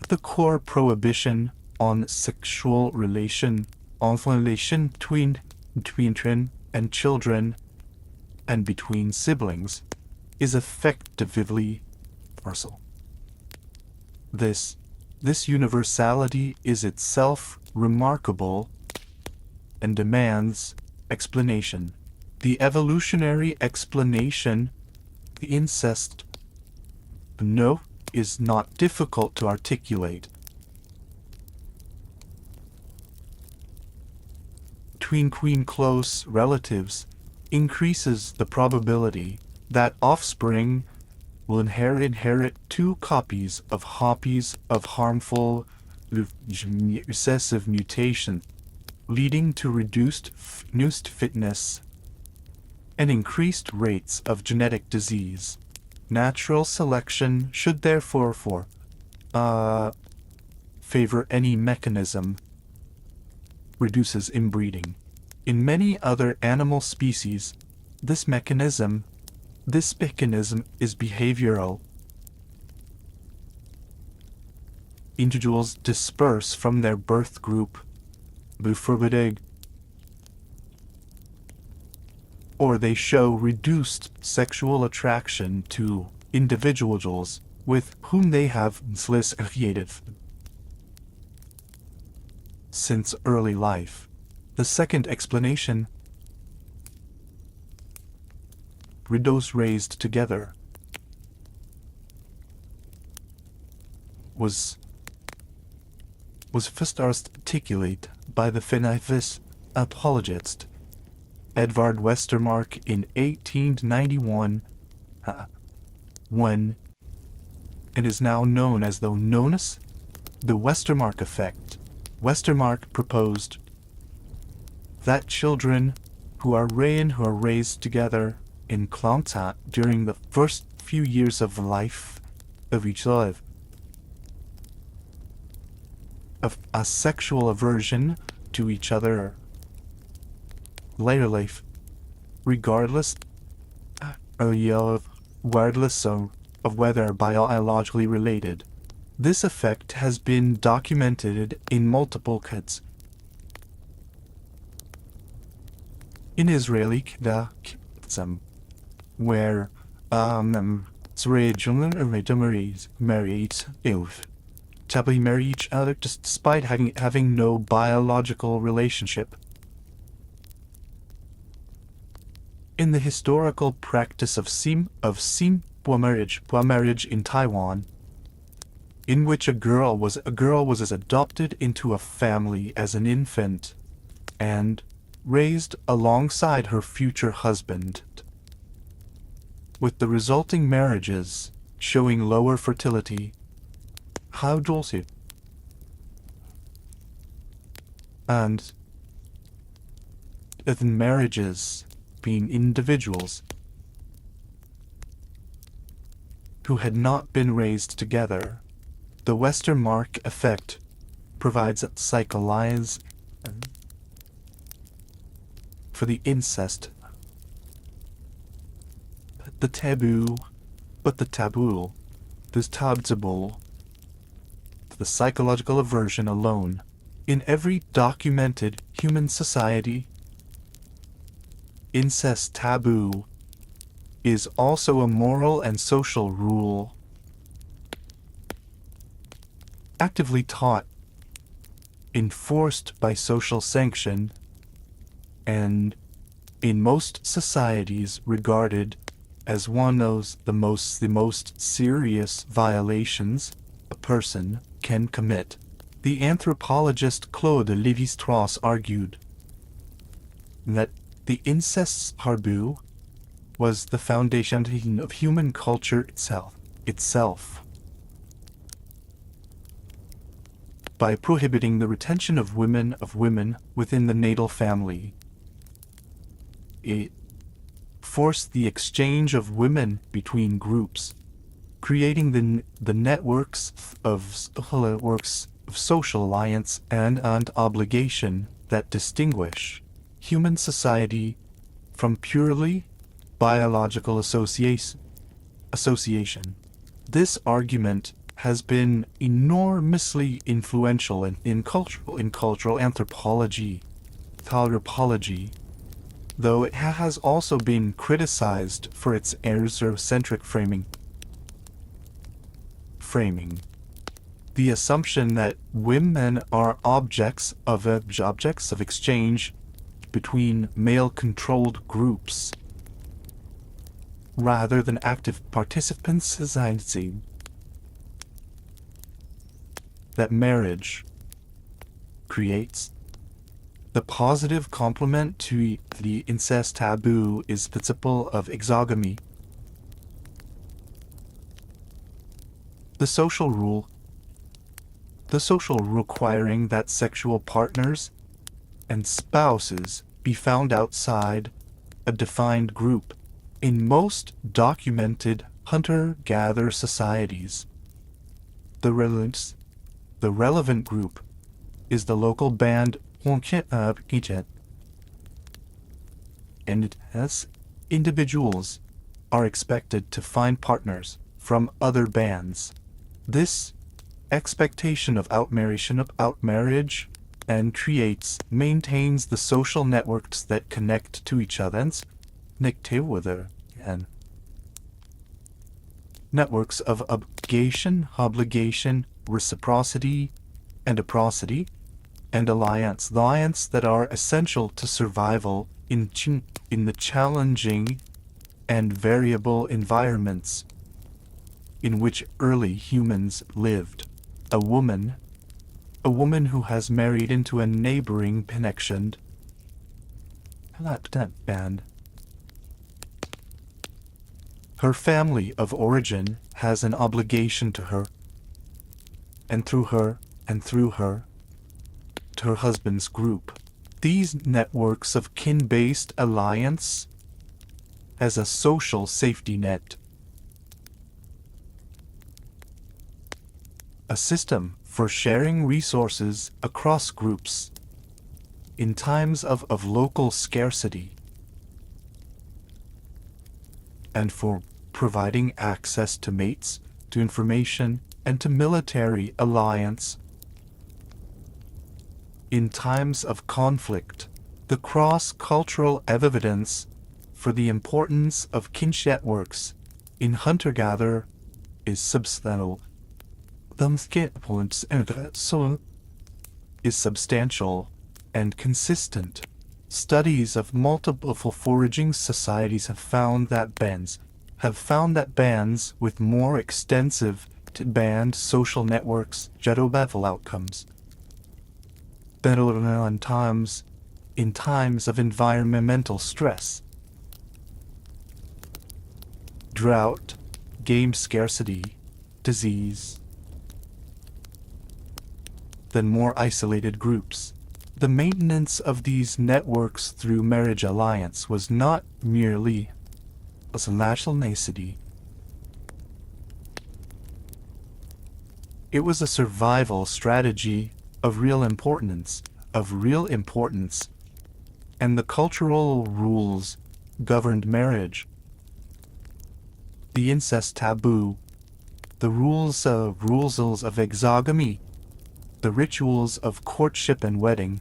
The core prohibition on sexual relation between children and children and between siblings is effectively universal. This universality is itself remarkable and demands explanation. The evolutionary explanation, the incest, is not difficult to articulate. Between close relatives increases the probability that offspring will inherit two copies of harmful recessive mutation, leading to reduced fitness and increased rates of genetic disease. Natural selection should therefore favor any mechanism reduces inbreeding. In many other animal species, this mechanism is behavioral. Individuals disperse from their birth group, or they show reduced sexual attraction to individuals with whom they have associated since early life. The second explanation, widows raised together, was first articulated by the feminist apologist Edvard Westermark in 1891, when it is now known as the Westermark effect. Westermark proposed that children who are raised together in contact during the first few years of life of each other of a sexual aversion to each other later life, regardless of whether biologically related. This effect has been documented in multiple cases. In Israeli Judaism, where marry each other despite having no biological relationship. In the historical practice of simple marriage in Taiwan, in which a girl was adopted into a family as an infant and raised alongside her future husband, with the resulting marriages showing lower fertility. How dulcet. And in marriages being individuals who had not been raised together, the Westermark effect provides a psychological for the incest. The taboo, the psychological aversion alone In every documented human society, incest taboo is also a moral and social rule, actively taught, enforced by social sanction, and in most societies regarded as one of the most serious violations a person can commit. The anthropologist Claude Lévi-Strauss argued that the incest taboo was the foundation of human culture itself. By prohibiting the retention of women within the natal family, it forced the exchange of women between groups, creating the networks of social alliance and obligation that distinguish human society from purely biological association. This argument has been enormously influential in cultural anthropology, though it has also been criticized for its androcentric framing. The assumption that women are objects of exchange between male-controlled groups rather than active participants in society. That marriage creates the positive complement to the incest taboo is the principle of exogamy. The social rule requiring that sexual partners and spouses be found outside a defined group. In most documented hunter-gatherer societies, the relevant group is the local band, and as individuals are expected to find partners from other bands. This expectation of outmarriage and maintains the social networks that connect to each other and networks of obligation, reciprocity, and alliance that are essential to survival in the challenging and variable environments in which early humans lived. A woman who has married into a neighboring connection band. Her family of origin has an obligation to her, and through her, to her husband's group. These networks of kin-based alliance as a social safety net. A system for sharing resources across groups in times of local scarcity, and for providing access to mates, to information, and to military alliance in times of conflict. The cross-cultural evidence for the importance of kinship networks in hunter-gatherer is substantial. And consistent. Studies of multiple foraging societies have found that bands with more extensive band social networks better outcomes. Better in times of environmental stress, drought, game scarcity, disease, than more isolated groups. The maintenance of these networks through marriage alliance was not merely a national necessity. It was a survival strategy of real importance, and the cultural rules governed marriage. The incest taboo, the rules of exogamy, The rituals of courtship and wedding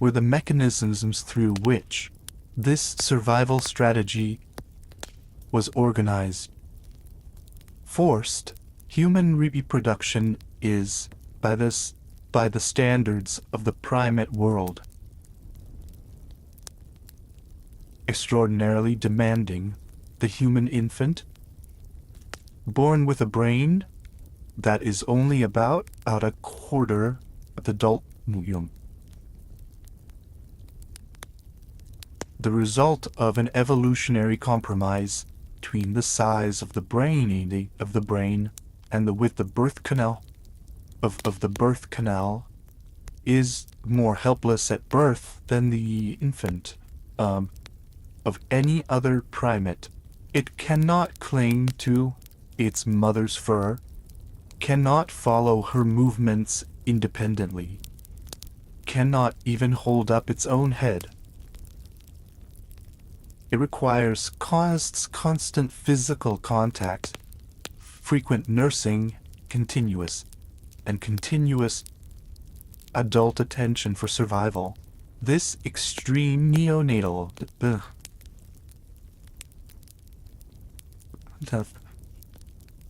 were the mechanisms through which this survival strategy was organized. Forced human reproduction is, by the standards of the primate world, extraordinarily demanding. The human infant, born with a brain that is only about a quarter of the adult young. The result of an evolutionary compromise between the size of the brain and the width of birth canal of the birth canal is more helpless at birth than the infant of any other primate. It cannot cling to its mother's fur, cannot follow her movements independently, cannot even hold up its own head. It requires constant physical contact, frequent nursing, continuous adult attention for survival. This extreme neonatal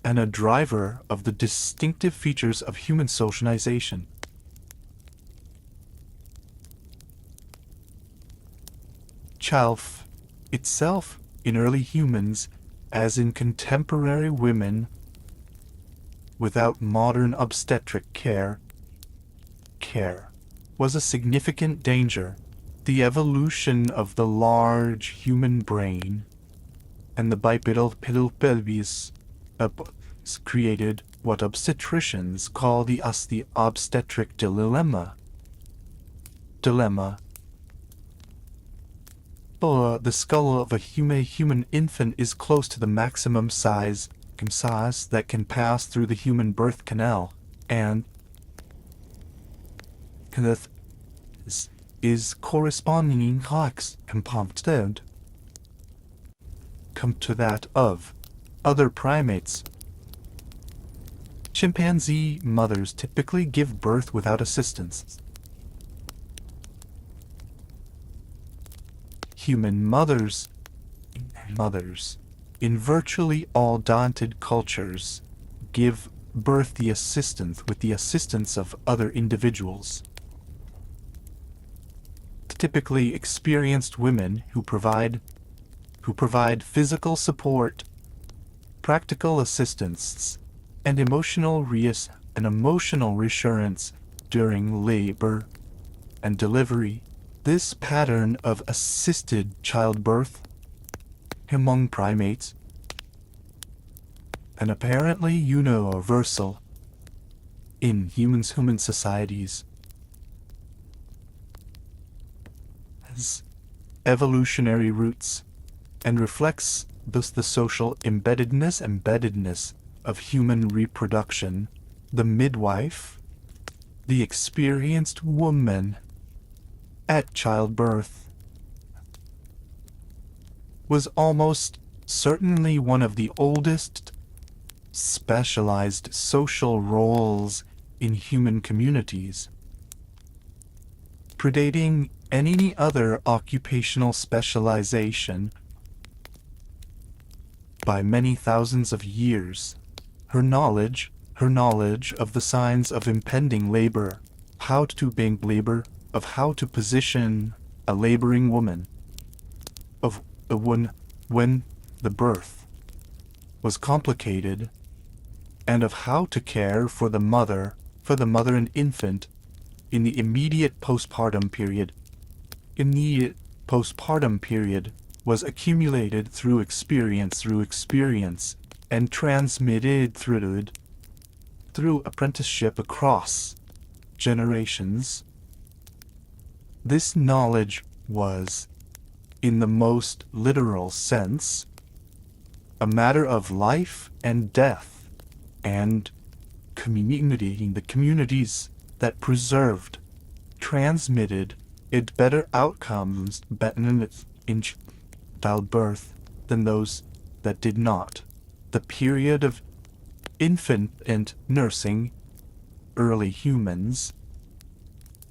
and a driver of the distinctive features of human socialization. Chalf itself in early humans, as in contemporary women, without modern obstetric care, was a significant danger. The evolution of the large human brain and the bipedal pelvis created what obstetricians call the obstetric dilemma. The skull of a human infant is close to the maximum size that can pass through the human birth canal, and is corresponding compared to that of other primates. Chimpanzee mothers typically give birth without assistance. Human mothers in virtually all daunted cultures give birth with the assistance of other individuals. Typically experienced women who provide physical support, practical assistance, and emotional reassurance during labor and delivery. This pattern of assisted childbirth among primates, and apparently universal in human societies, has evolutionary roots and reflects thus the social embeddedness of human reproduction. The midwife, the experienced woman at childbirth, was almost certainly one of the oldest specialized social roles in human communities, predating any other occupational specialization by many thousands of years. Her knowledge of the signs of impending labor, of how to position a laboring woman, of when the birth was complicated, and of how to care for the mother and infant in the immediate postpartum period. Was accumulated through experience and transmitted through apprenticeship across generations. This knowledge was, in the most literal sense, a matter of life and death, and communicating the communities that preserved, transmitted it better outcomes in childbirth than those that did not. The period of infant and nursing early humans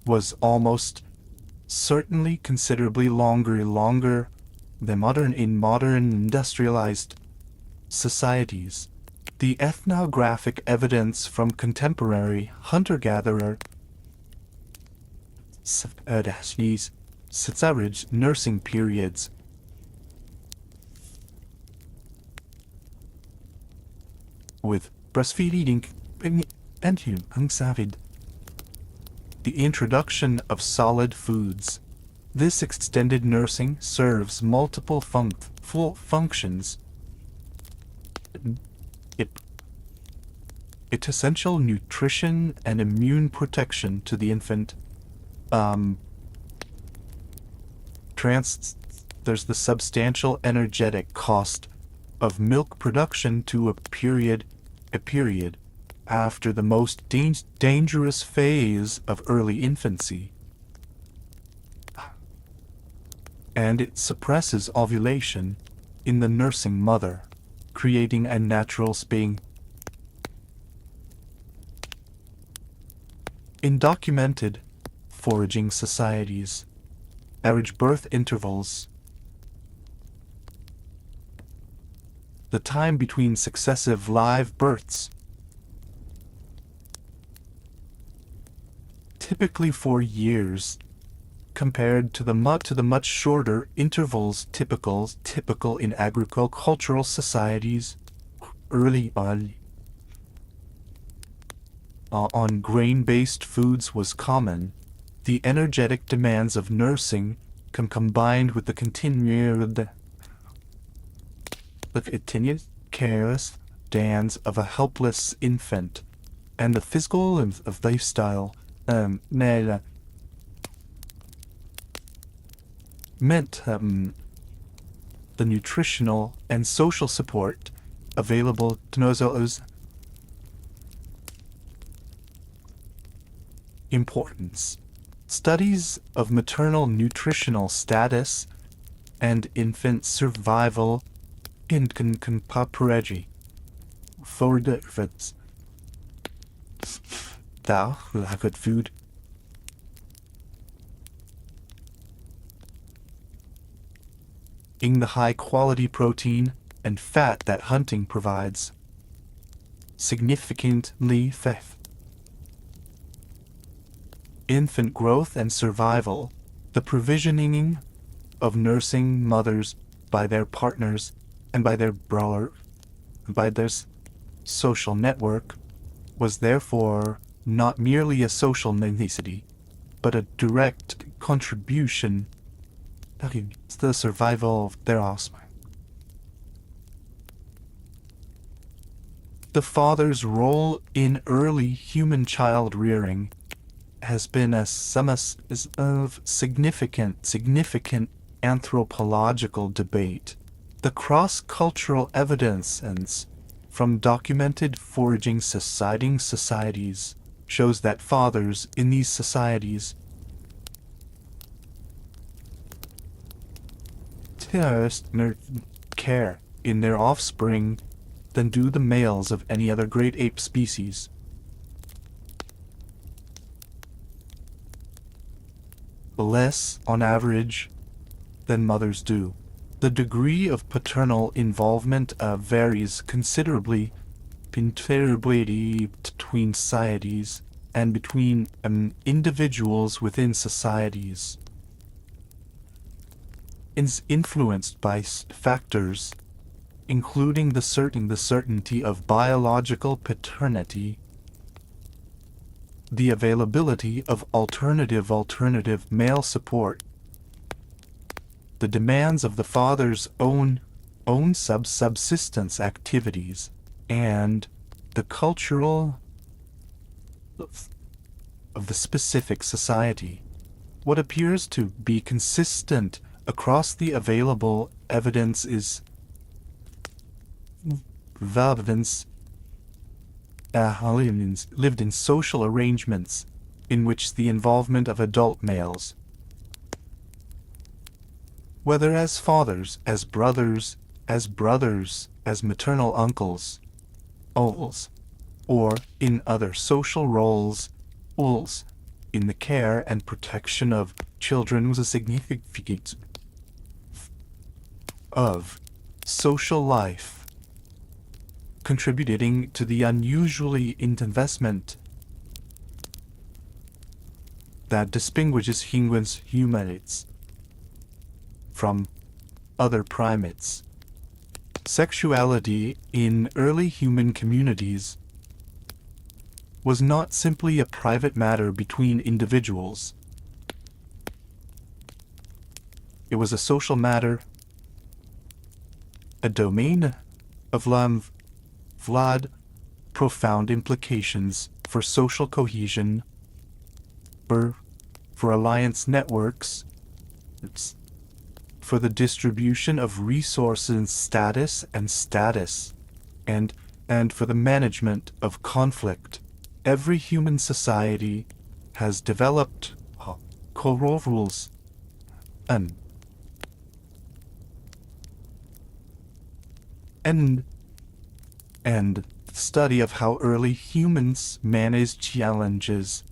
was almost certainly considerably longer than modern industrialized societies. The ethnographic evidence from contemporary hunter-gatherer average nursing periods with breastfeeding and unsaved. The introduction of solid foods. This extended nursing serves multiple functions. It's essential nutrition and immune protection to the infant. There's the substantial energetic cost of milk production to a period after the most dangerous phase of early infancy. And it suppresses ovulation in the nursing mother, creating a natural spring. In documented foraging societies, average birth intervals, the time between successive live births, typically 4 years, compared to the much shorter intervals typical in agricultural societies early on grain-based foods was common. The energetic demands of nursing combined with the continued careless demands of a helpless infant and the physical of lifestyle meant the nutritional and social support available to those importance. Studies of maternal nutritional status and infant survival in contemporary forwards thou lack of food. In the high-quality protein and fat that hunting provides, significantly infant growth and survival, the provisioning of nursing mothers by their partners and by their social network was therefore not merely a social necessity, but a direct contribution to the survival of their offspring. The father's role in early human child rearing has been a summit of significant anthropological debate. The cross-cultural evidence from documented foraging societies shows that fathers in these societies care in their offspring than do the males of any other great ape species. Less, on average, than mothers do. The degree of paternal involvement varies considerably between societies and between individuals within societies. Is influenced by factors including the certainty of biological paternity, the availability of alternative male support, the demands of the father's own subsistence activities, and the cultural of the specific society. What appears to be consistent across the available evidence is Valvins lived in social arrangements in which the involvement of adult males, whether as fathers, as brothers, as maternal uncles, or in other social roles, in the care and protection of children was a significant of social life, contributing to the unusually investment that distinguishes humans from other primates. Sexuality in early human communities was not simply a private matter between individuals. It was a social matter, a domain of love, profound implications for social cohesion, for alliance networks, for the distribution of resources status, and for the management of conflict. Every human society has developed core rules and study of how early humans manage challenges.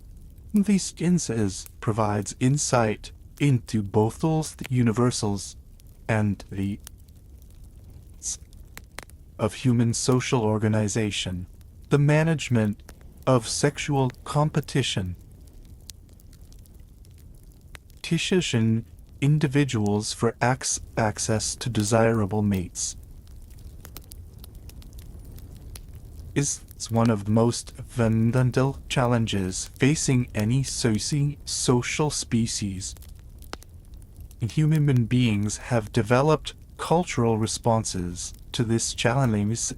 These instances provides insight into both those universals and the of human social organization, the management of sexual competition, petition individuals for access to desirable mates, is one of the most fundamental challenges facing any social species. Human beings have developed cultural responses to this challenge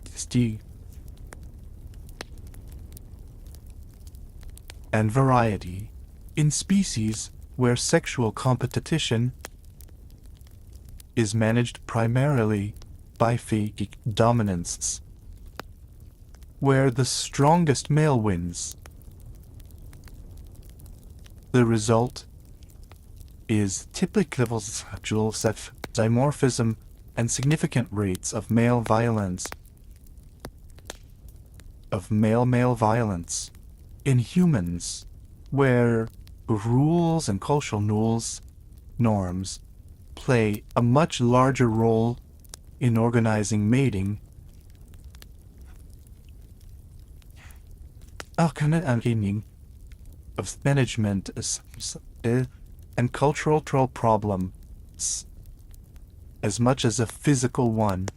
and variety in species where sexual competition is managed primarily by fake dominance, where the strongest male wins. The result is typical sexual dimorphism and significant rates of male violence. Male violence in humans, where rules and cultural norms play a much larger role in organizing mating. Of management and cultural problems as much as a physical one.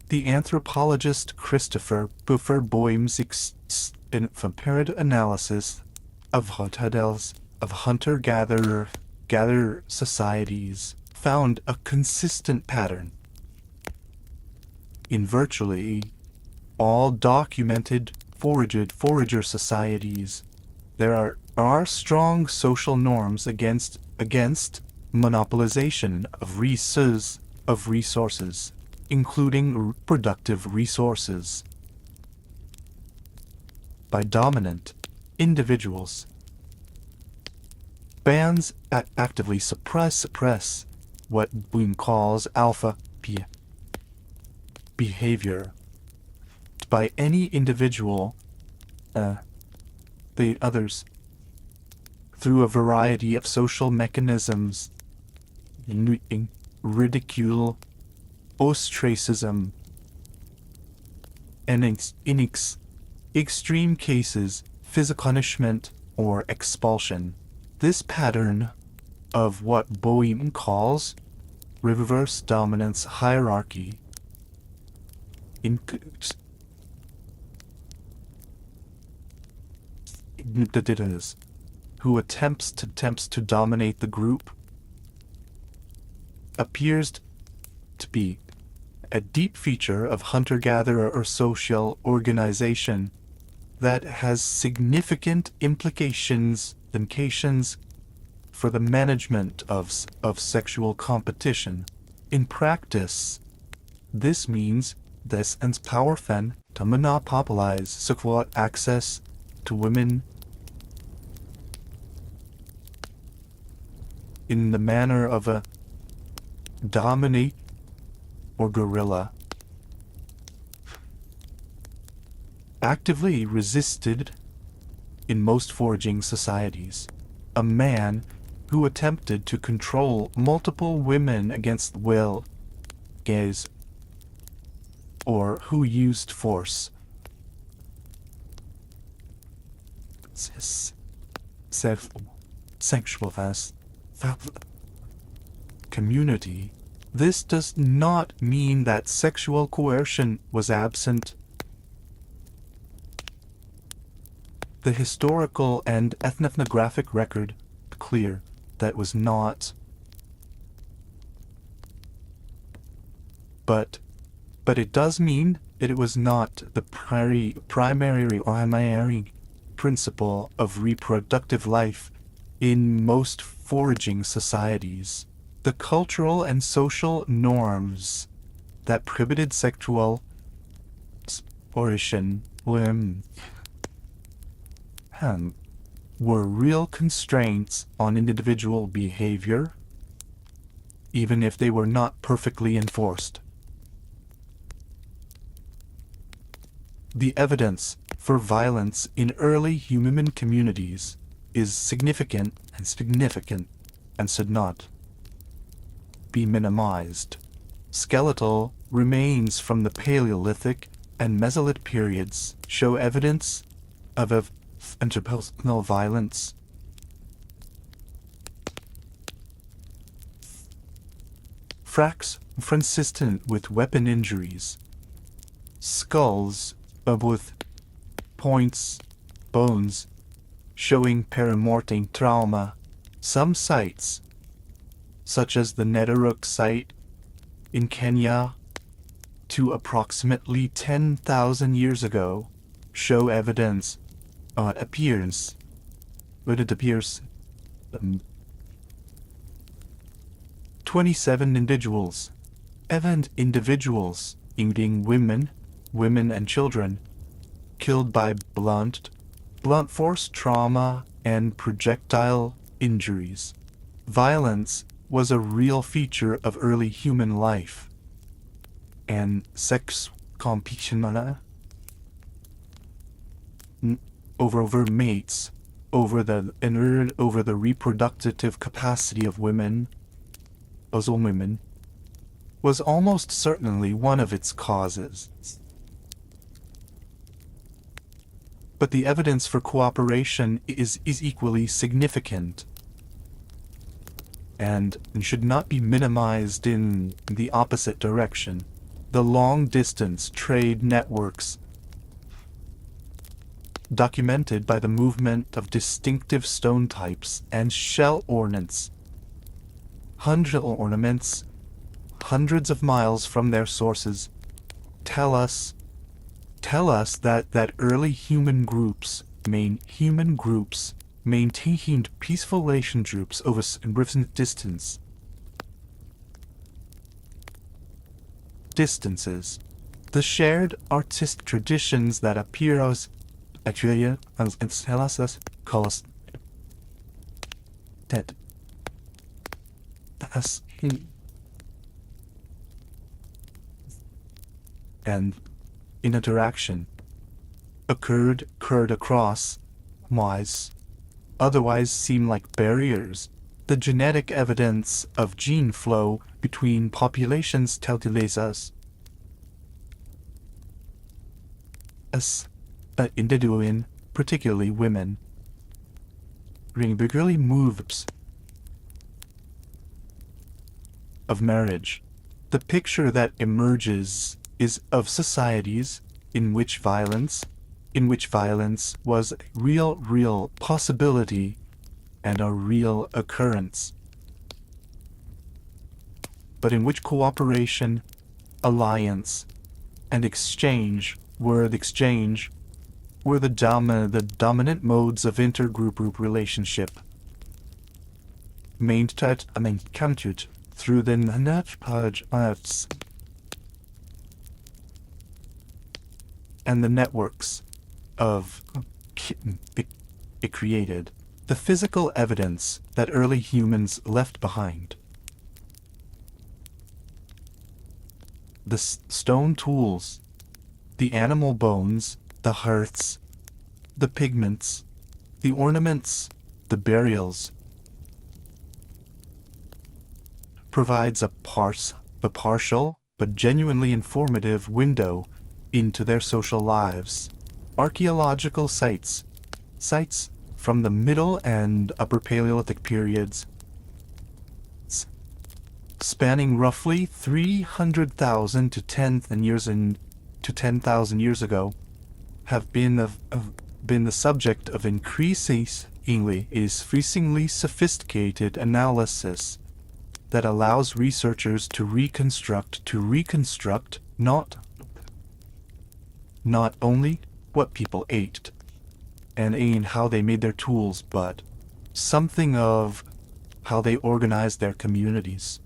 The anthropologist Christopher Buffer Boehm's comparative analysis of hunter-gatherer societies found a consistent pattern. In virtually all documented forager societies, there are strong social norms against monopolization of resources, including reproductive resources, by dominant individuals. Bands actively suppress what Boehm calls alpha behavior by any individual, the others, through a variety of social mechanisms, ridicule, ostracism, and in extreme cases, physical punishment or expulsion. This pattern of what Boehm calls reverse dominance hierarchy who attempts to dominate the group appears to be a deep feature of hunter-gatherer or social organization that has significant implications for the management of sexual competition. In practice, this means this ends power to monopolize sexual access to women in the manner of a dominate or gorilla. actively resisted in most foraging societies. A man who attempted to control multiple women against will, gaze, or who used force. Sexual community. This does not mean that sexual coercion was absent. The historical and ethnographic record clear that was not. But it does mean that it was not the primary principle of reproductive life in most foraging societies. The cultural and social norms that prohibited sexual exploration were real constraints on individual behavior, even if they were not perfectly enforced. The evidence for violence in early human communities is significant and should not be minimized. Skeletal remains from the Paleolithic and Mesolithic periods show evidence of interpersonal violence. Fracks consistent with weapon injuries. Skulls with points, bones, showing perimortem trauma. Some sites, such as the Netherrook site in Kenya, to approximately 10,000 years ago, show evidence appears 27 individuals, including women and children, killed by blunt force trauma and projectile injuries. Violence was a real feature of early human life, and sex competition over mates, over the reproductive capacity of women, was almost certainly one of its causes. But the evidence for cooperation is equally significant and should not be minimized in the opposite direction. The long-distance trade networks documented by the movement of distinctive stone types and shell ornaments, hundreds of miles from their sources, tell us that early human groups maintained peaceful relationships over significant distances. The shared artistic traditions that appear as cause that and interaction occurred across otherwise seem like barriers. The genetic evidence of gene flow between populations tells us individuals, particularly women, regularly moves of marriage. The picture that emerges is of societies in which violence was a real possibility and a real occurrence, but in which cooperation, alliance, and exchange were the dominant modes of intergroup relationship, counted through the network arts and the networks of it created. The physical evidence that early humans left behind. The stone tools, the animal bones, the hearths, the pigments, the ornaments, the burials, provides a partial but genuinely informative window into their social lives. Archaeological sites from the Middle and Upper Paleolithic periods, spanning roughly 300,000 to 10,000 years ago, have been the subject of increasingly sophisticated analysis that allows researchers to reconstruct not only what people ate and how they made their tools, but something of how they organized their communities.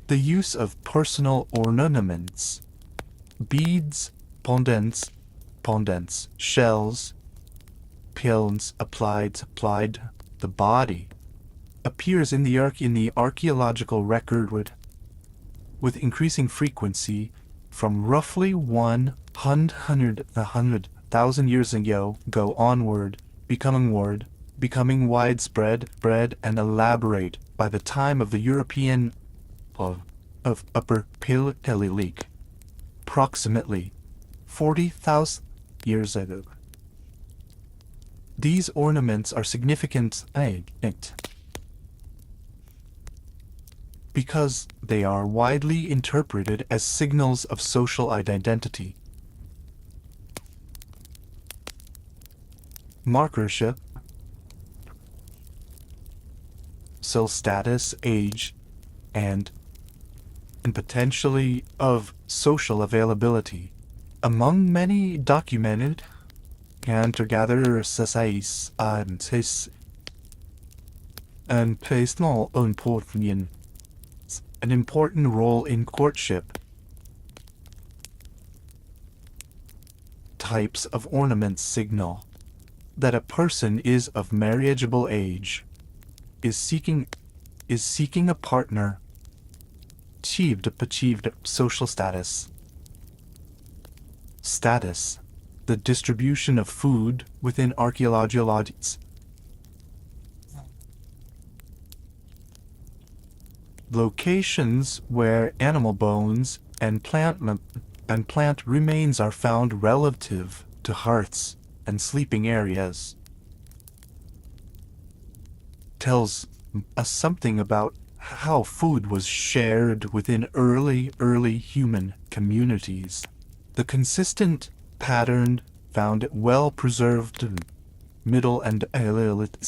The use of personal ornaments, beads, pendants, shells, pills applied the body, appears in the archaeological record with increasing frequency from roughly 100,000 years ago onward, becoming widespread and elaborate by the time of the European of Upper Paleolithic, approximately 40,000 years ago. These ornaments are significant because they are widely interpreted as signals of social identity, markership, social status, age, and potentially of social availability. Among many documented hunter-gatherer societies and personal important an important role in courtship. Types of ornaments signal that a person is of marriageable age, is seeking a partner, achieved social status. The distribution of food within archaeological locations where animal bones and plant remains are found relative to hearths and sleeping areas tells us something about how food was shared within early human communities. The consistent pattern found well preserved Middle and Paleolithic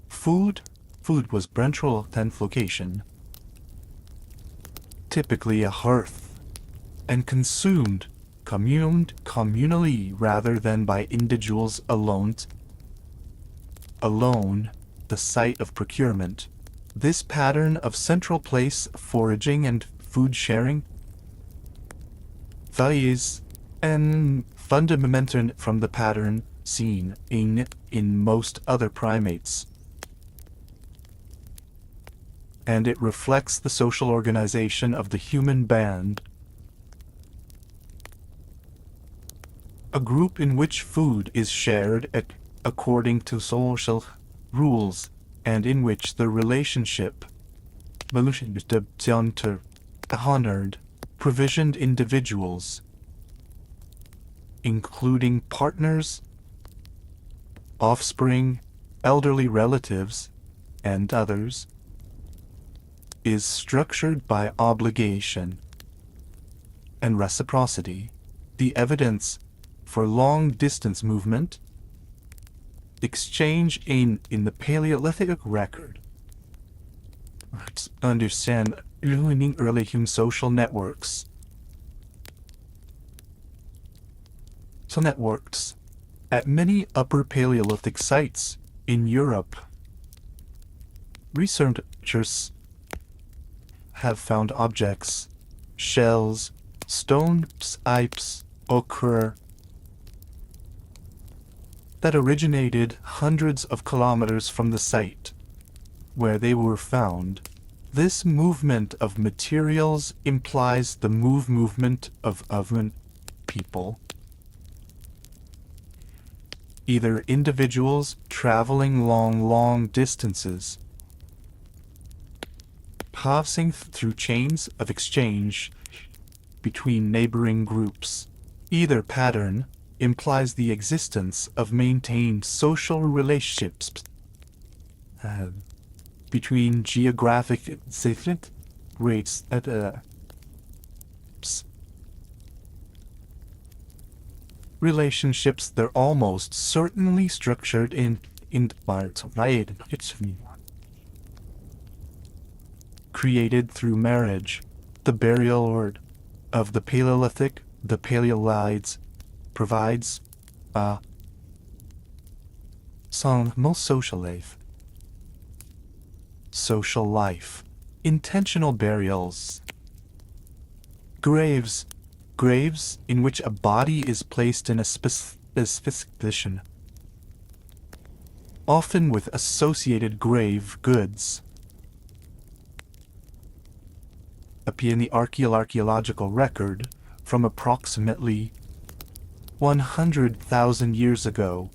food was central location, typically a hearth, and consumed communally rather than by individuals alone, the site of procurement. This pattern of central place foraging and food sharing varies and fundamental from the pattern seen in most other primates, and it reflects the social organization of the human band, a group in which food is shared according to social rules, and in which the relationship to honored, provisioned individuals, including partners, offspring, elderly relatives, and others, is structured by obligation and reciprocity. The evidence for long-distance movement exchange in the Paleolithic record to understand early human social networks. At many Upper Paleolithic sites in Europe, researchers have found objects, shells, stone pipes occur that originated hundreds of kilometers from the site. where they were found. This movement of materials implies the movement of people, either individuals traveling long distances, passing through chains of exchange between neighboring groups. Either pattern implies the existence of maintained social relationships between geographic rates at relationships. They're almost certainly structured in created through marriage. The burial order of the Paleolithic, the Paleolites, provides some most social life. Intentional burials. Graves in which a body is placed in a specific position, often with associated grave goods, appear in the archaeological record from approximately 100,000 years ago,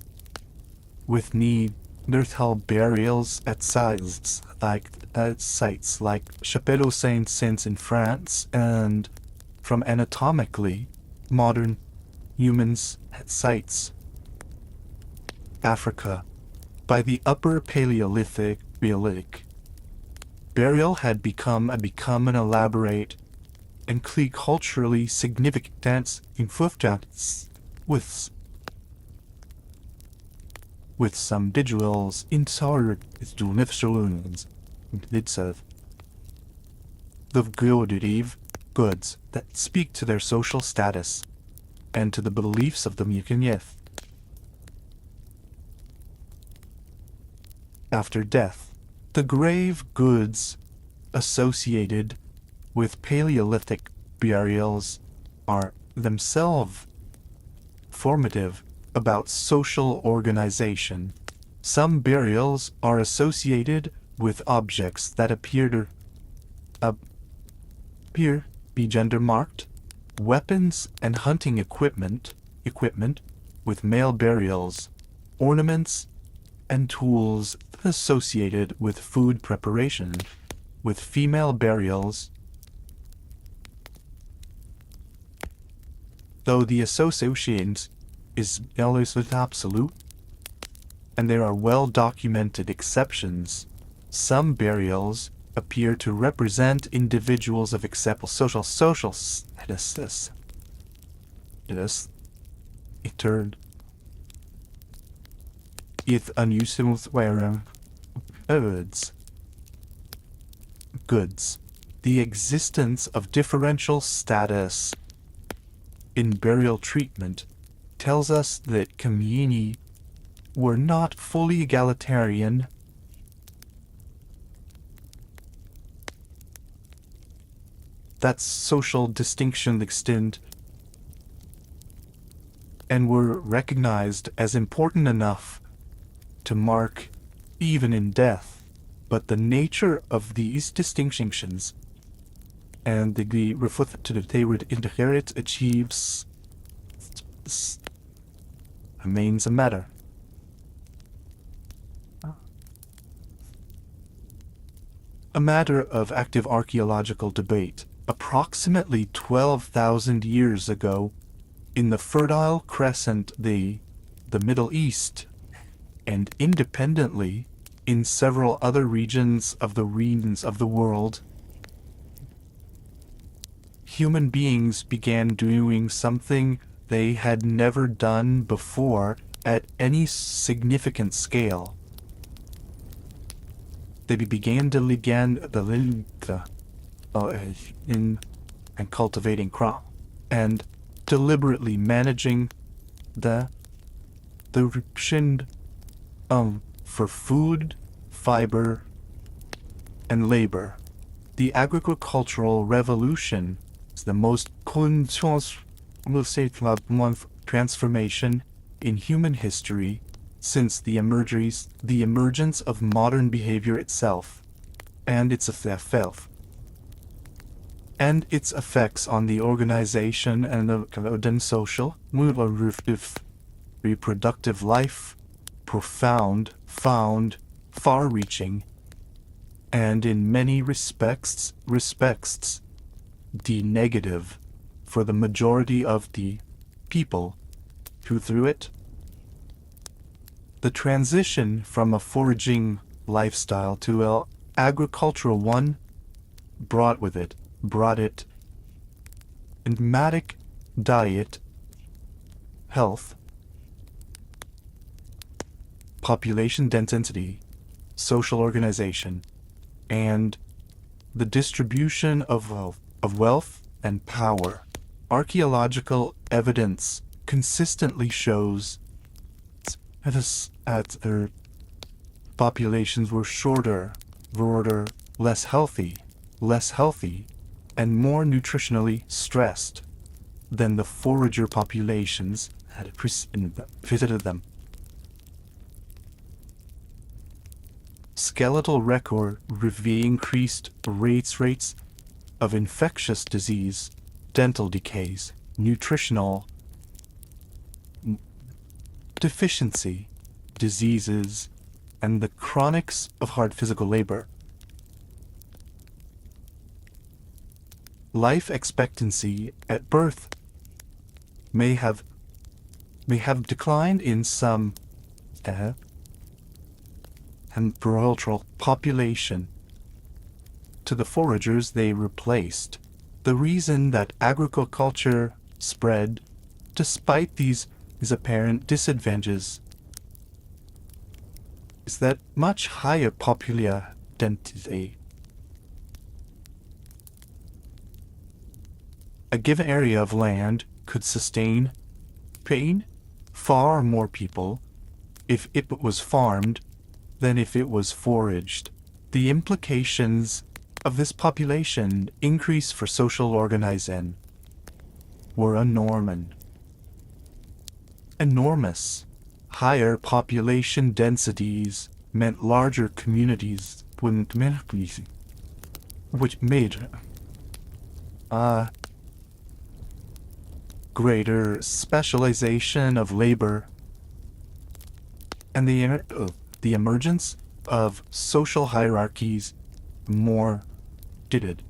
with Neanderthal burials at sites like Chapelle Saint-Saëns in France, and from anatomically modern humans at sites Africa. By the Upper Paleolithic, burial had become an elaborate and culturally significant dance in with some individuals the goods that speak to their social status and to the beliefs of the Mukanyeth. After death, the grave goods associated with Paleolithic burials are themselves formative about social organization. Some burials are associated with objects that appear be gender-marked, weapons and hunting equipment, with male burials, ornaments and tools associated with food preparation, with female burials, though the association is always absolute, and there are well-documented exceptions. Some burials appear to represent individuals of acceptable social status. It turned if unusual wearing goods. The existence of differential status in burial treatment tells us that community were not fully egalitarian. That social distinction extend and were recognized as important enough to mark even in death. But the nature of these distinctions and the degree reflected they would inherit achieves remains a matter. A matter of active archaeological debate. Approximately 12,000 years ago, in the Fertile Crescent, the Middle East, and independently in several other regions of the world, human beings began doing something they had never done before at any significant scale. They began in cultivating crop and deliberately managing the production for food, fiber, and labor. The agricultural revolution is the most transformation in human history, since the emergence of modern behavior itself, and its effects on the organization and the social, reproductive life, profound, found, far-reaching, and in many respects, the negative for the majority of the people who through it. The transition from a foraging lifestyle to an agricultural one brought it nomadic diet, health, population density, social organization, and the distribution of wealth and power. Archaeological evidence consistently shows that their populations were shorter, less healthy, and more nutritionally stressed than the forager populations had visited them. Skeletal record reveal increased rates of infectious disease, dental decays, nutritional deficiency, diseases, and the chronics of hard physical labor. Life expectancy at birth may have declined in some agricultural population to the foragers they replaced. The reason that agriculture spread despite these apparent disadvantages is that much higher population density. A given area of land could sustain far more people if it was farmed than if it was foraged. The implications of this population increase for social organizing were enormous. Higher population densities meant larger communities, which made greater specialization of labor, and the emergence of social hierarchies more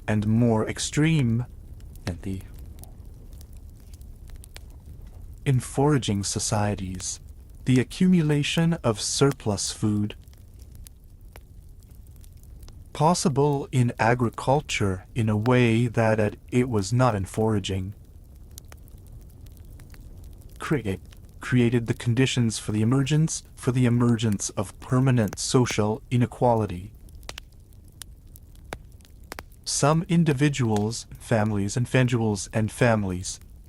and more extreme in foraging societies. The accumulation of surplus food possible in agriculture in a way that it was not in foraging created the conditions for the emergence of permanent social inequality. Some individuals, families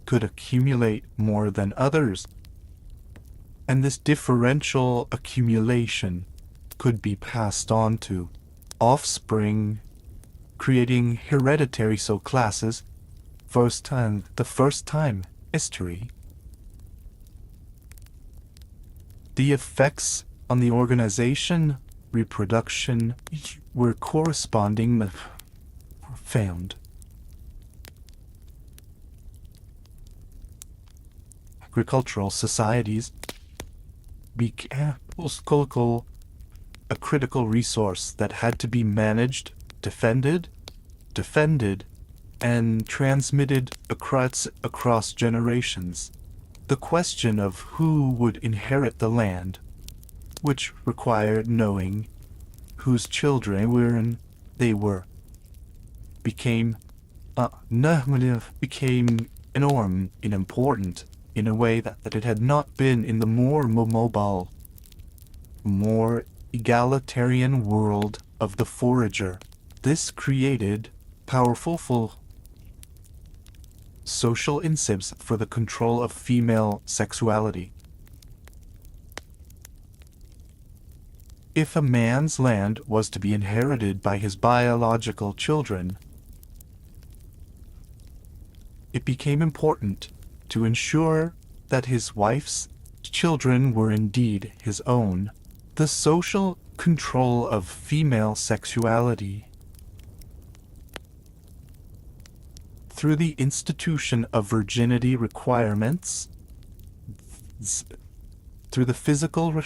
could accumulate more than others, and this differential accumulation could be passed on to offspring, creating hereditary classes the first time history. The effects on the organization, reproduction, were corresponding found. Agricultural societies became a critical resource that had to be managed, defended, and transmitted across generations. The question of who would inherit the land, which required knowing whose children they were, became enormous and important in a way that it had not been in the more mobile, more egalitarian world of the forager. This created powerful social incentives for the control of female sexuality. If a man's land was to be inherited by his biological children, it became important to ensure that his wife's children were indeed his own. The social control of female sexuality through the institution of virginity requirements, through the physical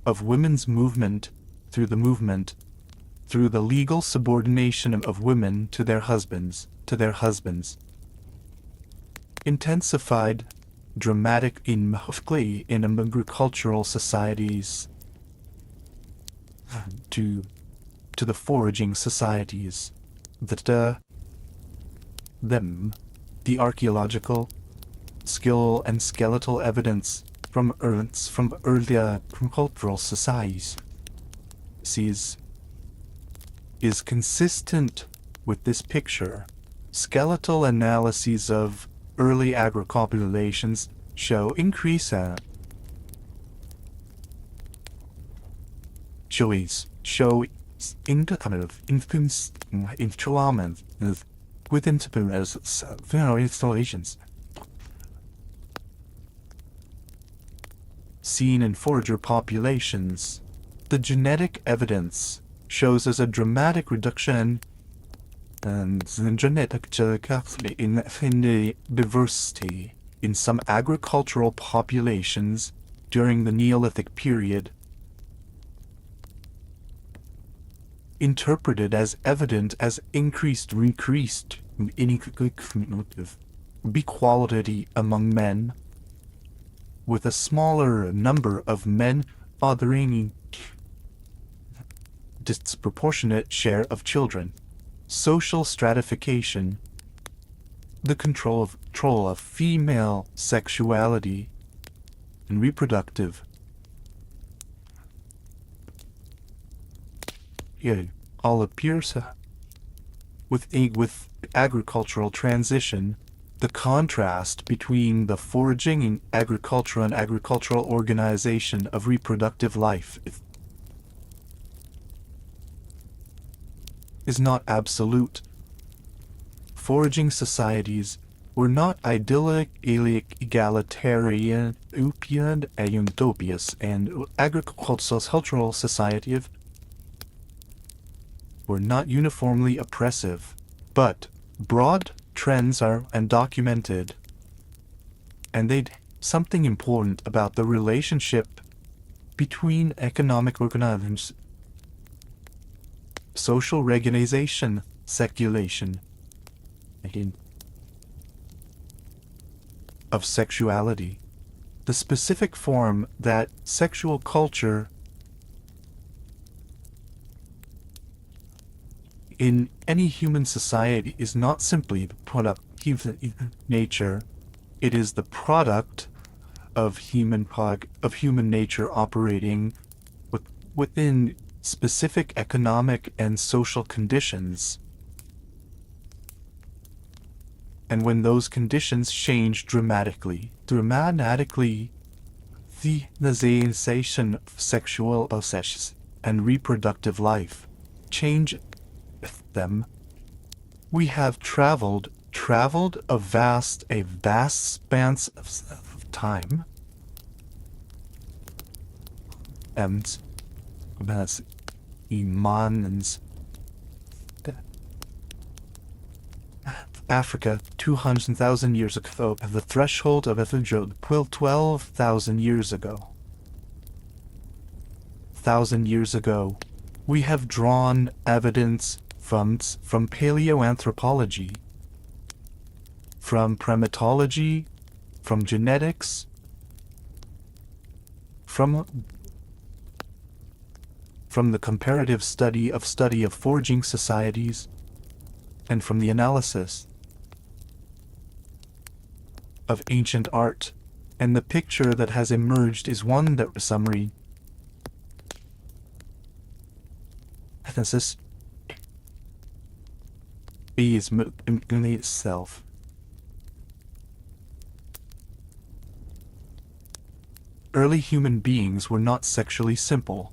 of women's movement, through the legal subordination of women to their husbands, intensified dramatic in agricultural societies to the foraging societies that the archaeological skill and skeletal evidence from earlier cultural societies is consistent with this picture. Skeletal analyses of early agricopulations show increase show influence within installations seen in forager populations. The genetic evidence shows us a dramatic reduction in genetic in the diversity in some agricultural populations during the Neolithic period, interpreted as evident as increased equality among men, with a smaller number of men fathering disproportionate share of children. Social stratification, the control of female sexuality and reproductive all appears with agricultural transition. The contrast between the foraging and agricultural organization of reproductive life is not absolute. Foraging societies were not idyllic, egalitarian, utopias, and agricultural societies were not uniformly oppressive, but broad trends are undocumented, and they'd something important about the relationship between economic organizations, social regulation, speculation of sexuality, the specific form that sexual culture in any human society is not simply the product of nature. It is the product of human nature operating within specific economic and social conditions. And when those conditions change dramatically, the sensation of sexual obsessions and reproductive life change them. We have traveled a vast span of time, and that's Imans Africa 200,000 years ago, at the threshold of Ethiopia 12,000 years ago. 1,000 years ago, we have drawn evidence from paleoanthropology, from primatology, from genetics, from the comparative study of foraging societies, and from the analysis of ancient art. And the picture that has emerged is one that summary is in itself. Early human beings were not sexually simple.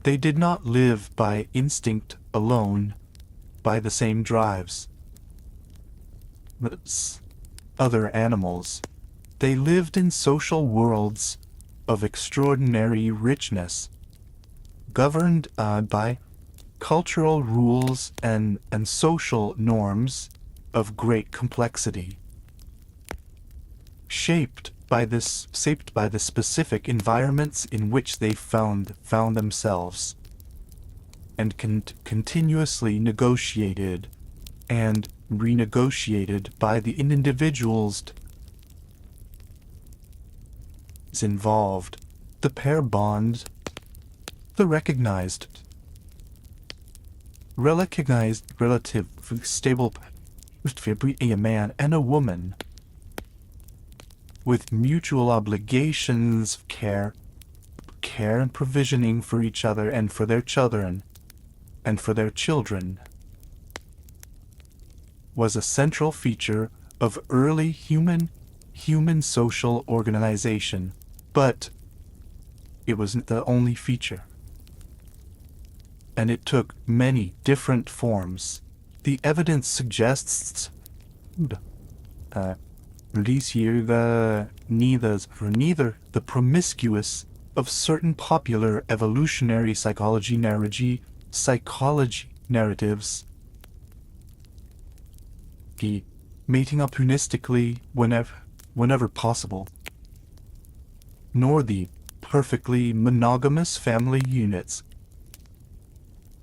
They did not live by instinct alone, by the same drives as other animals. They lived in social worlds of extraordinary richness, governed by cultural rules and social norms of great complexity, shaped by the specific environments in which they found themselves, and continuously negotiated and renegotiated by the individuals involved. The pair bond, the recognized relative stable a man and a woman with mutual obligations of care and provisioning for each other and for their children was a central feature of early human social organization, but it wasn't the only feature, and it took many different forms. The evidence suggests neither the promiscuous of certain popular evolutionary psychology narratives, mating opportunistically whenever possible, nor the perfectly monogamous family units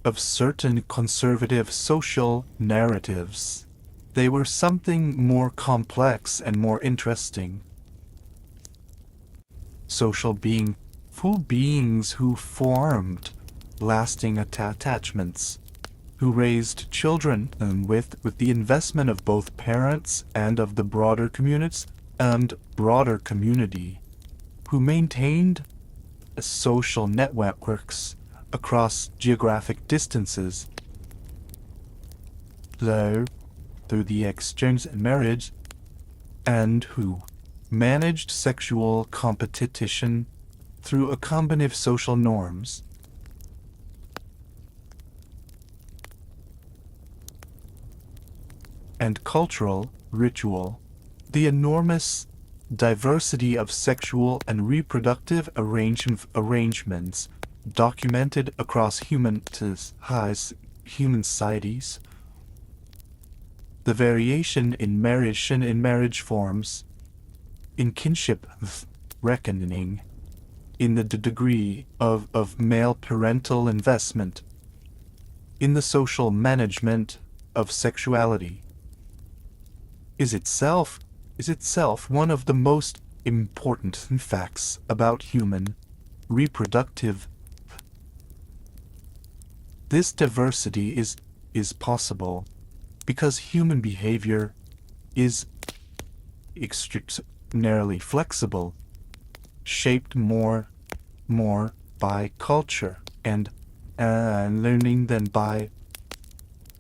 of certain conservative social narratives. They were something more complex and more interesting. Full beings who formed lasting attachments, who raised children with the investment of both parents and of the broader community, who maintained social networks across geographic distances, though through the exchange and marriage, and who managed sexual competition through a combination of social norms. And cultural ritual. The enormous diversity of sexual and reproductive arrangements documented across human societies. The variation in marriage forms, in kinship reckoning, in the degree of male parental investment, in the social management of sexuality, is itself one of the most important facts about human reproductive. This diversity is possible because human behavior is extraordinarily flexible, shaped more by culture and learning than by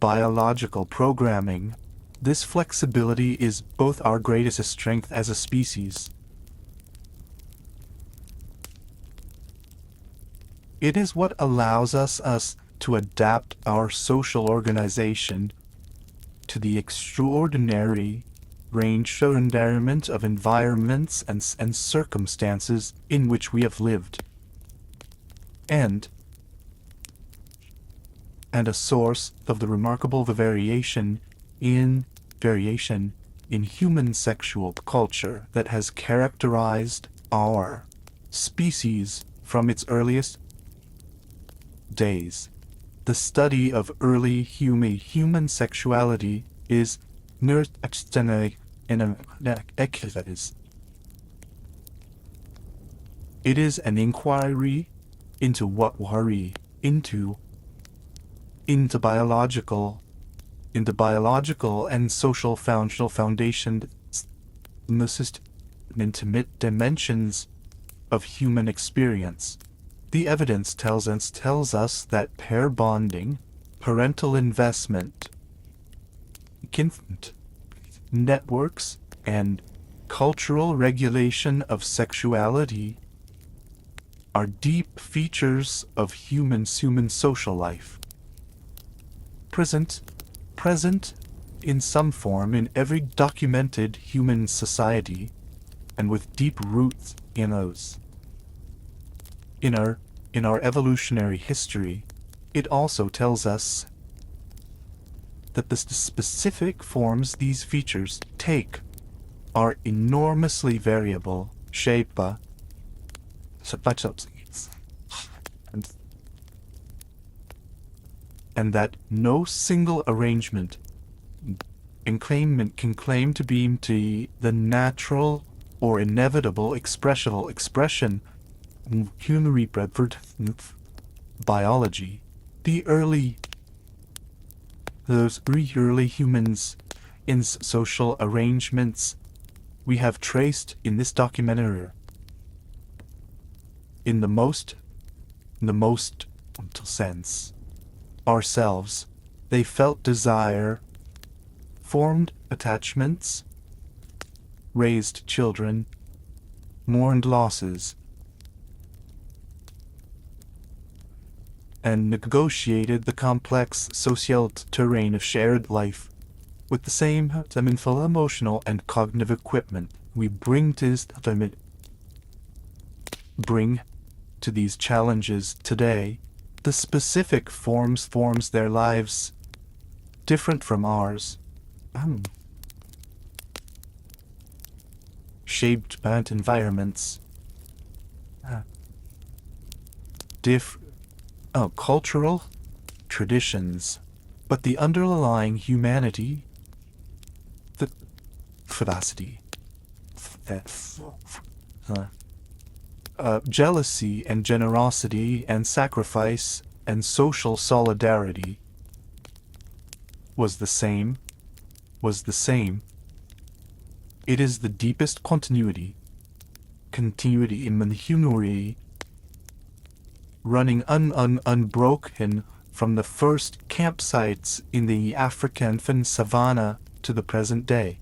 biological programming. This flexibility is both our greatest strength as a species. It is what allows us to adapt our social organization to the extraordinary range of environments and circumstances in which we have lived, and a source of the remarkable variation in human sexual culture that has characterized our species from its earliest days. The study of early human sexuality is it is an inquiry into what worry into biological and social foundation, most intimate dimensions of human experience. The evidence tells us that pair bonding, parental investment, networks, and cultural regulation of sexuality are deep features of human social life. Present in some form in every documented human society, and with deep roots in us. In our evolutionary history, it also tells us that the specific forms these features take are enormously variable, shaped by and that no single arrangement can claim to be the natural or inevitable expression of human reproductive biology. Those early humans in social arrangements we have traced in this documentary in the most sense ourselves. They felt desire, formed attachments, raised children, mourned losses, and negotiated the complex social terrain of shared life with the same meaningful emotional and cognitive equipment we bring to these challenges today. The specific forms their lives different from ours, shaped by environments, cultural traditions, but the underlying humanity, the vivacity, jealousy and generosity and sacrifice and social solidarity was the same. It is the deepest continuity in the humanity, running unbroken from the first campsites in the African savannah to the present day.